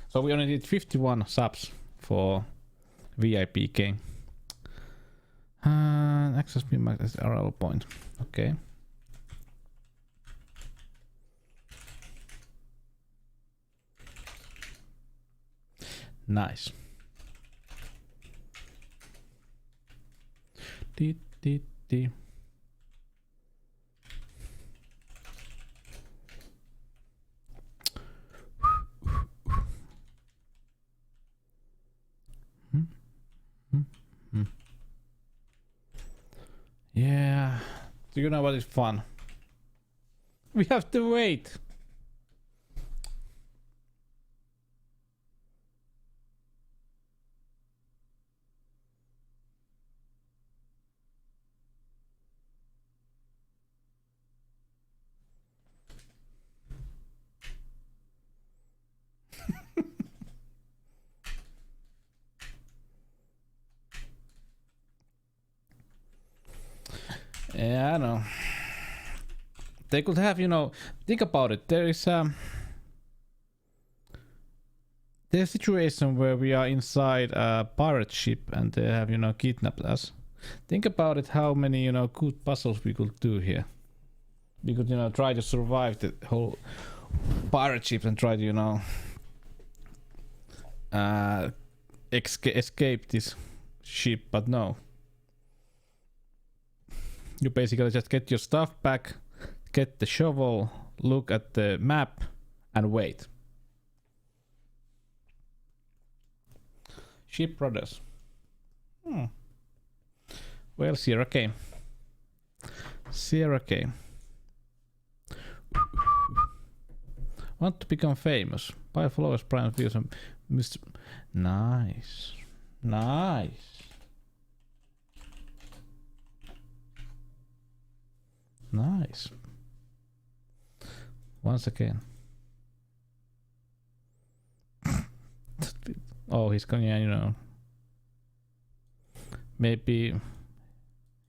So we only did 51 subs for VIP game. Access pin max is RL point. Okay. Nice. D. Yeah. Do you know what is fun? We have to wait. Yeah, I know. They could have, you know, think about it. There's a situation where we are inside a pirate ship and they have, you know, kidnapped us. Think about it, how many, you know, good puzzles we could do here. We could, you know, try to survive the whole pirate ship and try to, you know, escape this ship, but no. You basically just get your stuff back, get the shovel, look at the map, and wait. Ship Brothers. Well, Sierra came. Want to become famous? Buy followers, prime views, and Mr. Nice. Nice. Nice. Once again. Oh, he's going, yeah, you know. Maybe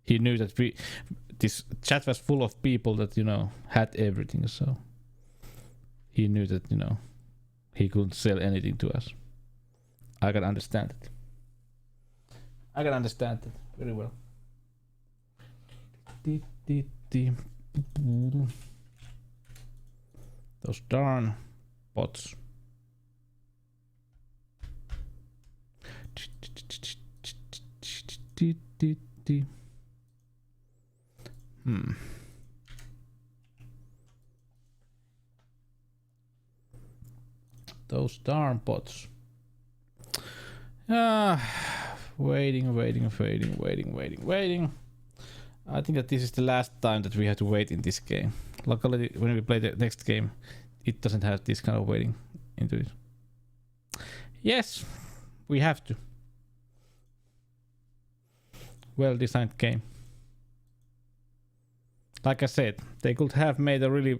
he knew that this chat was full of people that, you know, had everything, so he knew that, you know, he couldn't sell anything to us. I can understand it. I can understand it very well. Those darn bots. Those darn bots. Waiting. I think that this is the last time that we have to wait in this game. Luckily, when we play the next game, it doesn't have this kind of waiting into it. Yes, we have to. Well designed game. Like I said, they could have made a really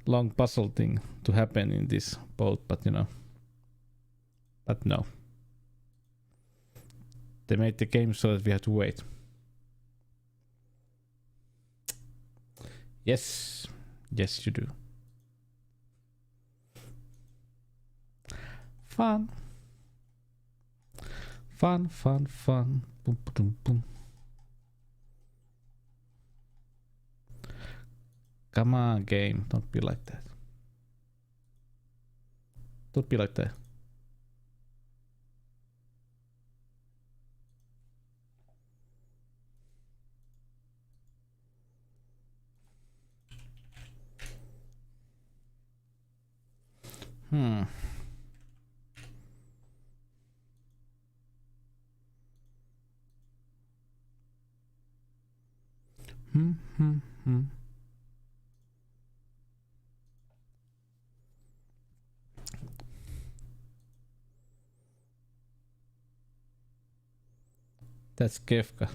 long puzzle thing to happen in this boat, but you know. But no. They made the game so that we have to wait. Yes. Yes, you do. Fun. Fun. Boom, boom, boom. Come on, game. Don't be like that. Don't be like that. That's Kefka.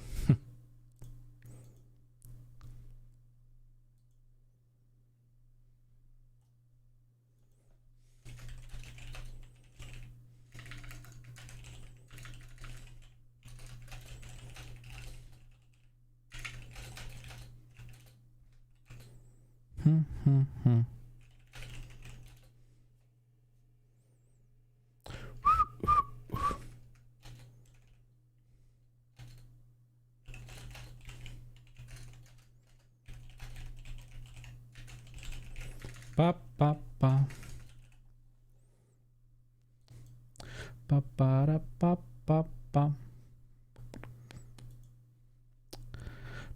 Pa pa pa. Pa pa ra pa pa pa.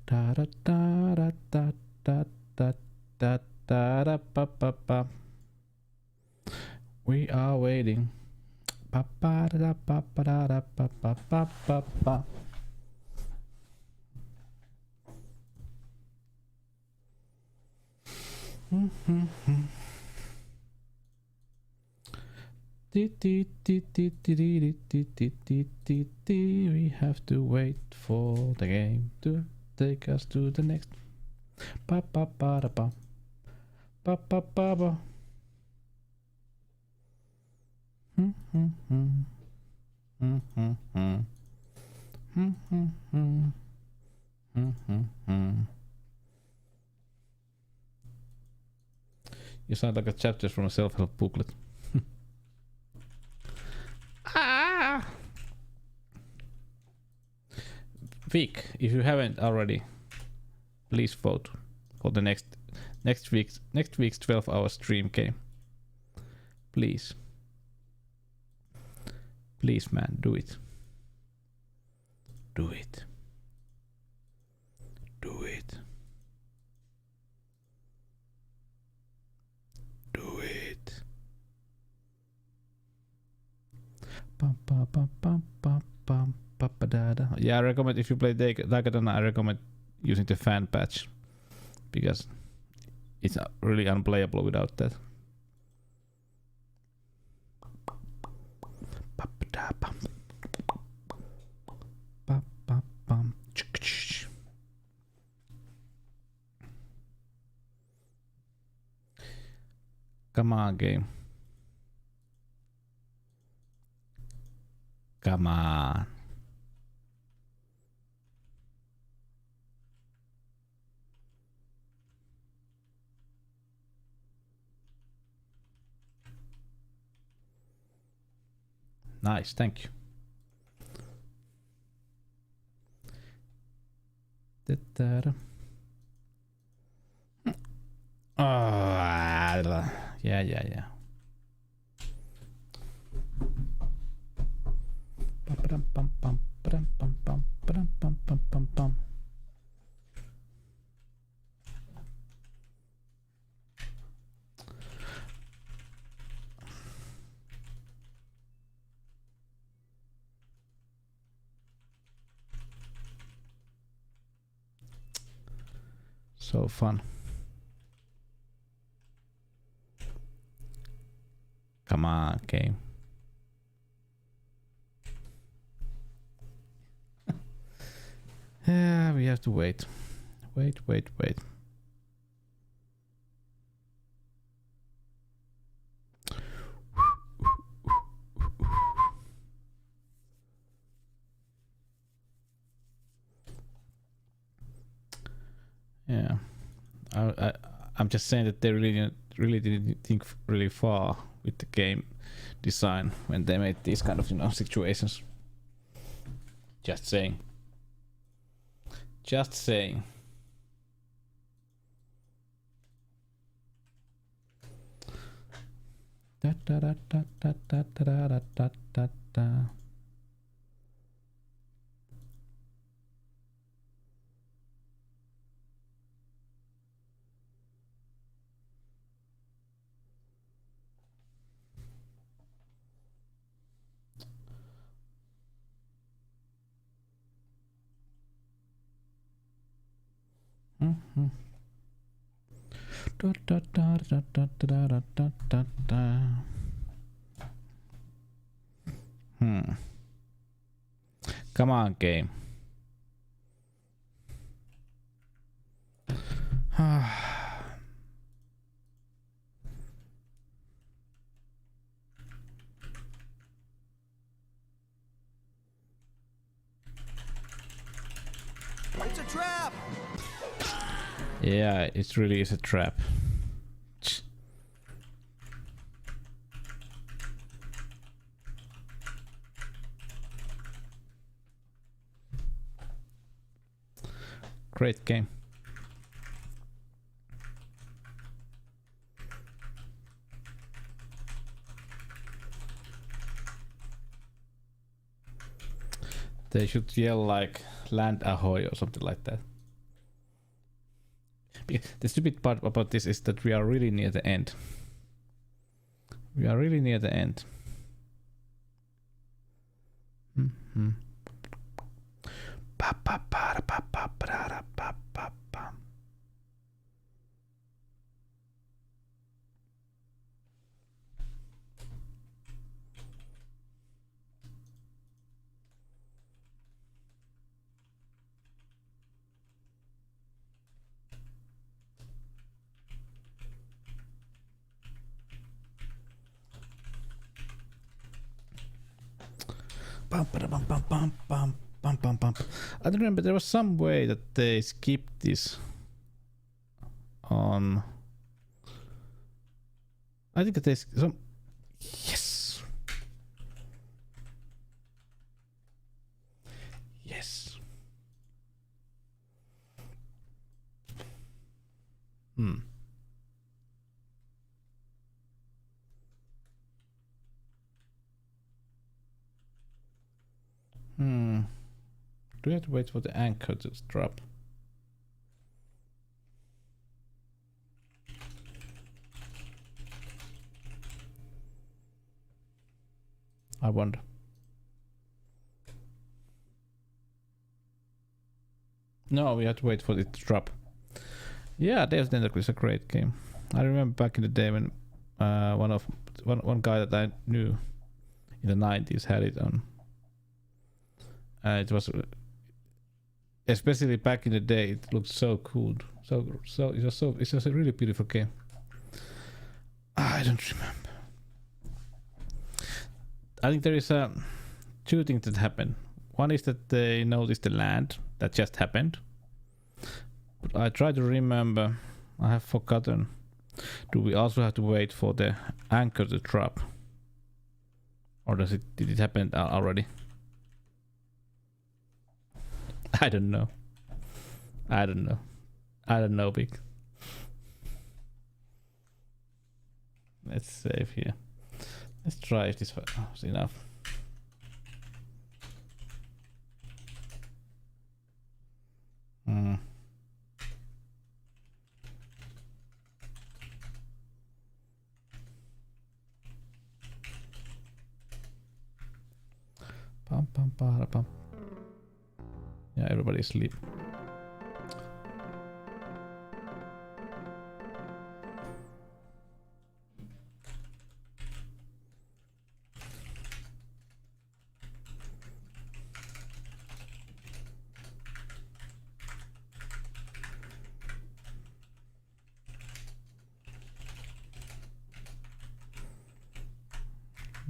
Da da da da da da da da da da pa pa pa. We are waiting. Pa pa da pa pa da pa pa pa pa pa. We have to wait for the game to take us to the next. Pa pa pa da pa. Pa pa pa pa. You sound like a chapter from a self-help booklet. Vic, if you haven't already, please vote for the next week's 12-hour stream game. Please. Please, man, do it. Do it. Do it. Do it. Pum, pum, pum, pum, pum, pum, papadada. Yeah, I recommend if you play Dagadana, I recommend using the fan patch because it's really unplayable without that. Come on, game. Come on. Nice, thank you. Yeah. So fun. Come on, game. Yeah, we have to wait. Wait. Yeah, I'm just saying that they really didn't think really far with the game design when they made these kind of situations. Just saying. Just saying. Da da da da da da da da da da. Mm-hmm. Da, da, da, da, da, da, da, da, da. Come on, game. It's a trap. Yeah, it really is a trap. Great game. They should yell like land ahoy or something like that. The stupid part about this is that we are really near the end. We are really near the end. Mm-hmm. I don't remember, there was some way that they skipped this on. I think that there's some. Yes. Yes. Do we have to wait for the anchor to drop? I wonder. No, we have to wait for it to drop. Yeah, Dave's Tentacle is a great game. I remember back in the day when one guy that I knew in the 90s had it on. It was especially back in the day. It looked so cool. It's just a really beautiful game. I don't remember. I think there is two things that happen. One is that they noticed the land that just happened. But I try to remember. I have forgotten. Do we also have to wait for the anchor to drop? Or did it happen already? I don't know. I don't know, Big. Let's save here. Let's try if this was enough. Pam. Yeah, everybody's asleep.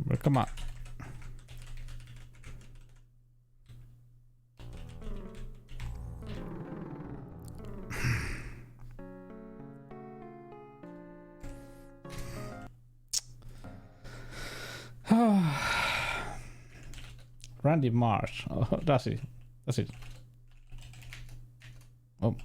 Well, come on. Randy Marsh. Oh, that's it. Oh.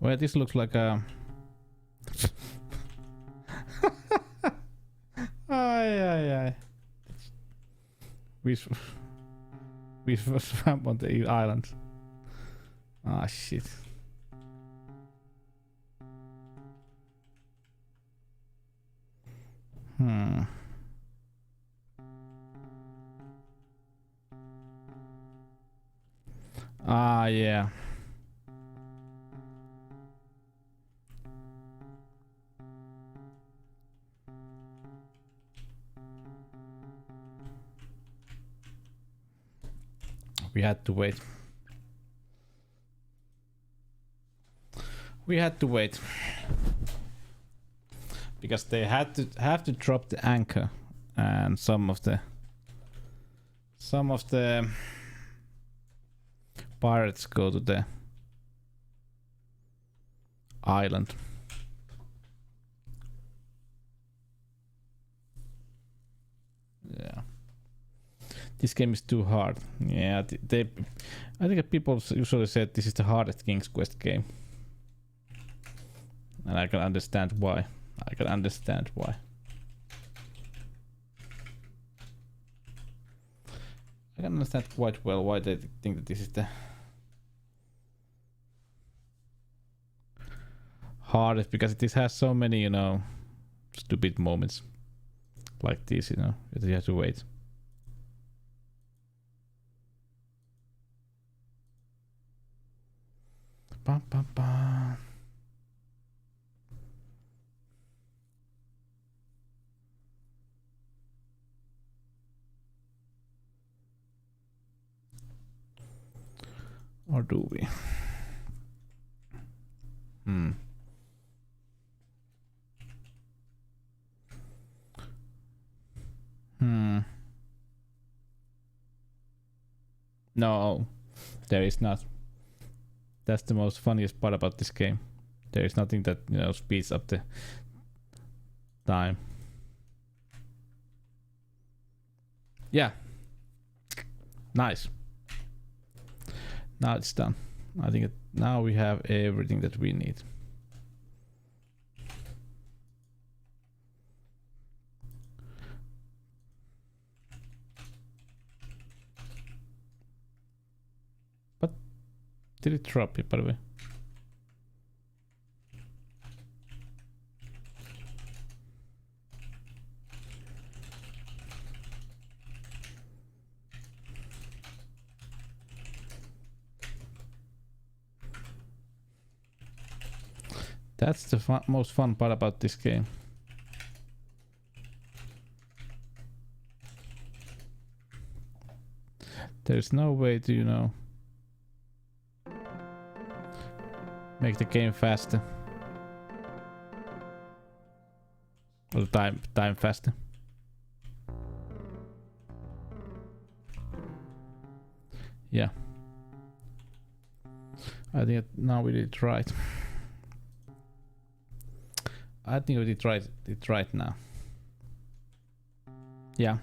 Well, this looks like a... Aye. We swam on the island. Ah, shit. Ah, yeah. We had to wait. Because they have to drop the anchor, and some of the pirates go to the island. Yeah. This game is too hard. Yeah, I think people usually said this is the hardest King's Quest game. And I can understand why. I can understand quite well why they think that this is the hardest, because this has so many, stupid moments like this, that you have to wait. Bum, bum, bum. Or do we? No, there is not. That's the most funniest part about this game. There is nothing that, speeds up the time. Yeah. Nice. Now it's done. I think now we have everything that we need. But did it drop it, by the way? That's the most fun part about this game. There's no way to, you know, make the game faster. Or the time faster. Yeah. I think now we did it right. I think we did it right now. Yeah.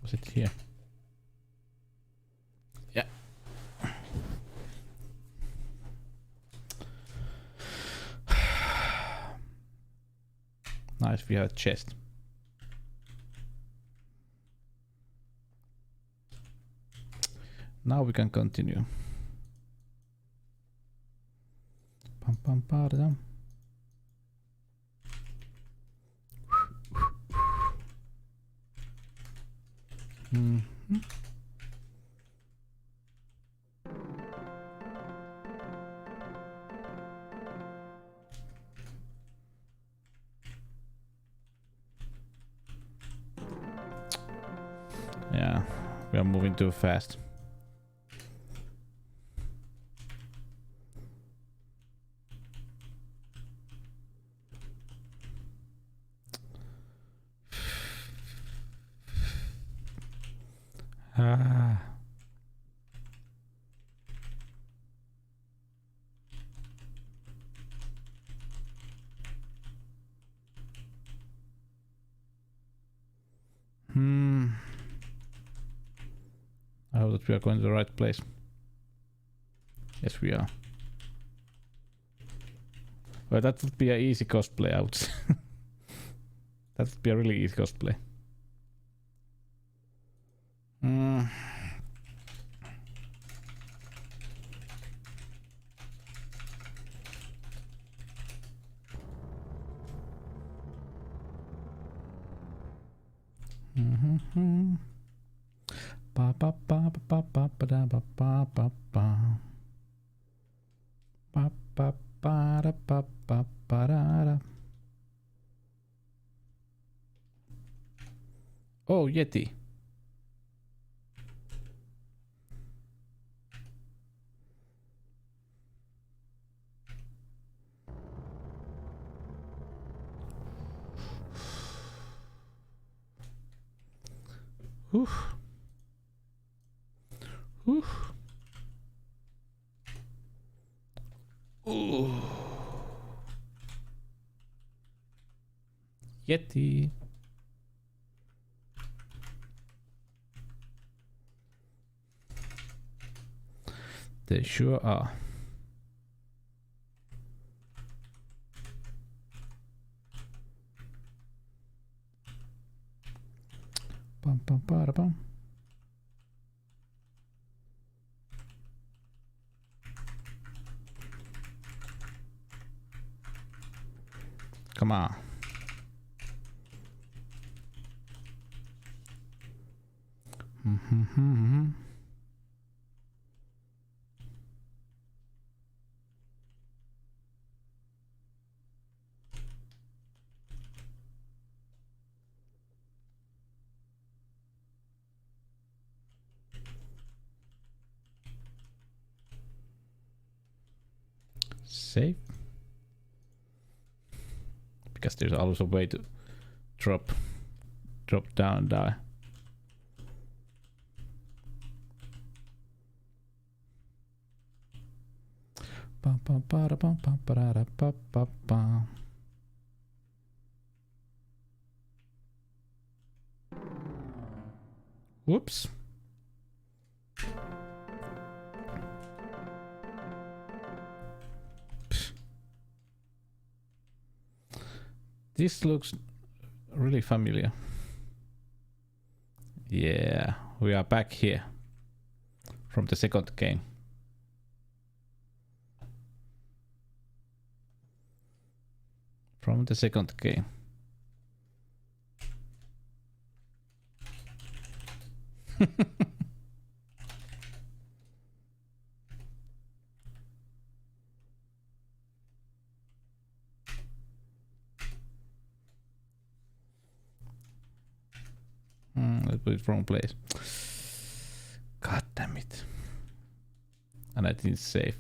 Was it here? Yeah. Nice, we have a chest. Now we can continue. Pam pam padam. Yeah, we are moving too fast. I hope that we are going to the right place. Yes, we are. Well, that would be an easy cosplay out. That would be a really easy cosplay. Ba ba ba ba ba ba da ba ba ba ba ba ba ba da ba ba ba da da. Oh, Yeti. Oof. Oof. Ooh. Yeti. They sure are. Bum bum ba bum. Come on. Save. Because there's also a way to drop down and die. Whoops. This looks really familiar. Yeah, we are back here from the second game. From the second game. Let's put it wrong place. God damn it. And I didn't save.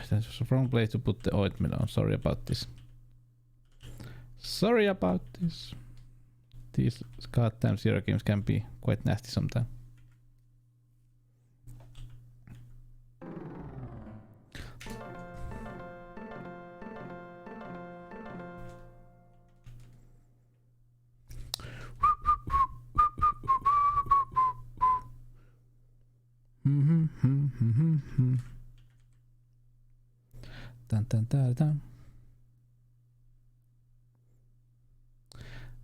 That was the wrong place to put the ointment on. Sorry about this. Sorry about this. These goddamn Zero games can be quite nasty sometimes. Dun, dun, dun, dun.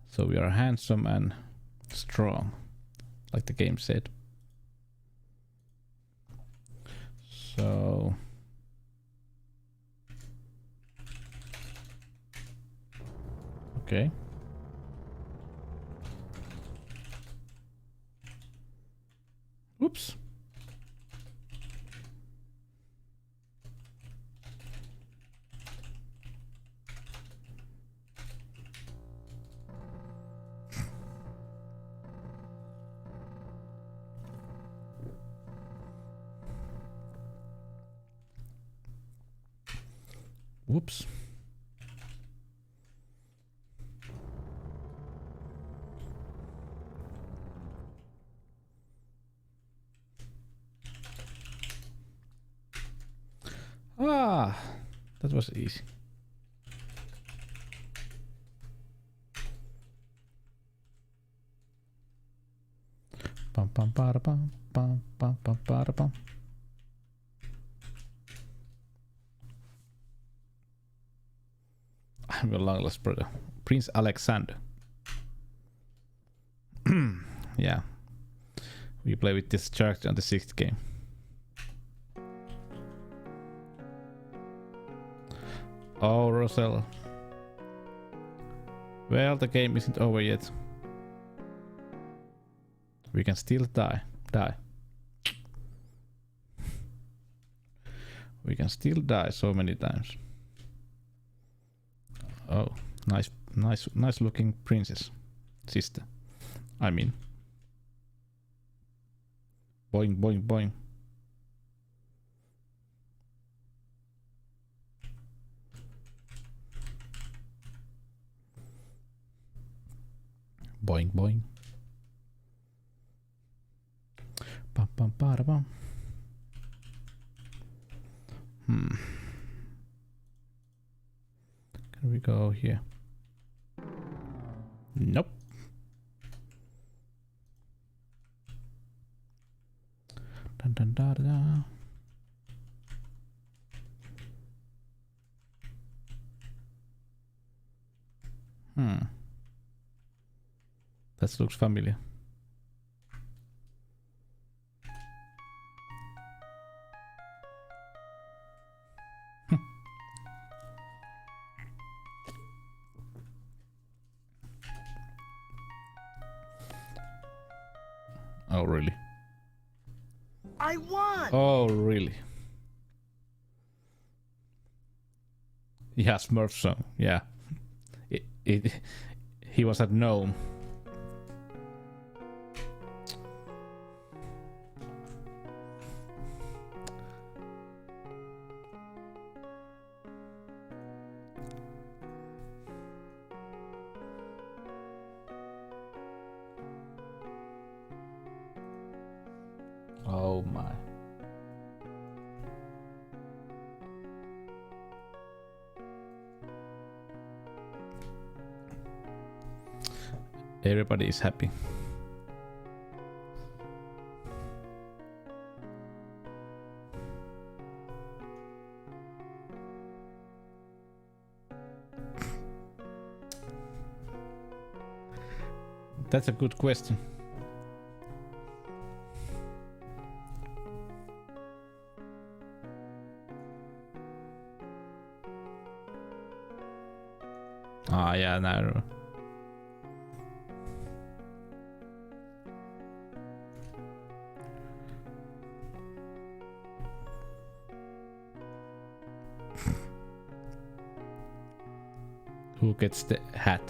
So we are handsome and strong, like the game said. So okay. Oops. Whoops. Ah, that was easy. Pam pam para pam pam pam pam para pam. I'm your long lost brother, Prince Alexander. Yeah, we play with this character on the 6th game. Oh, Rosella. Well, the game isn't over yet. We can still die. We can still die so many times. Oh, nice looking princess. Sister. I mean. Boing, boing, boing. Boing, boing. Pam, pam, para, pam. Can we go here? Nope. Dun, dun, da, da, da. That looks familiar. Oh, really? I won! Oh, really? Yeah, Smurf song. Yeah. He was at Gnome. Oh my. Everybody is happy. That's a good question. Ah, yeah, no. Who gets the hat?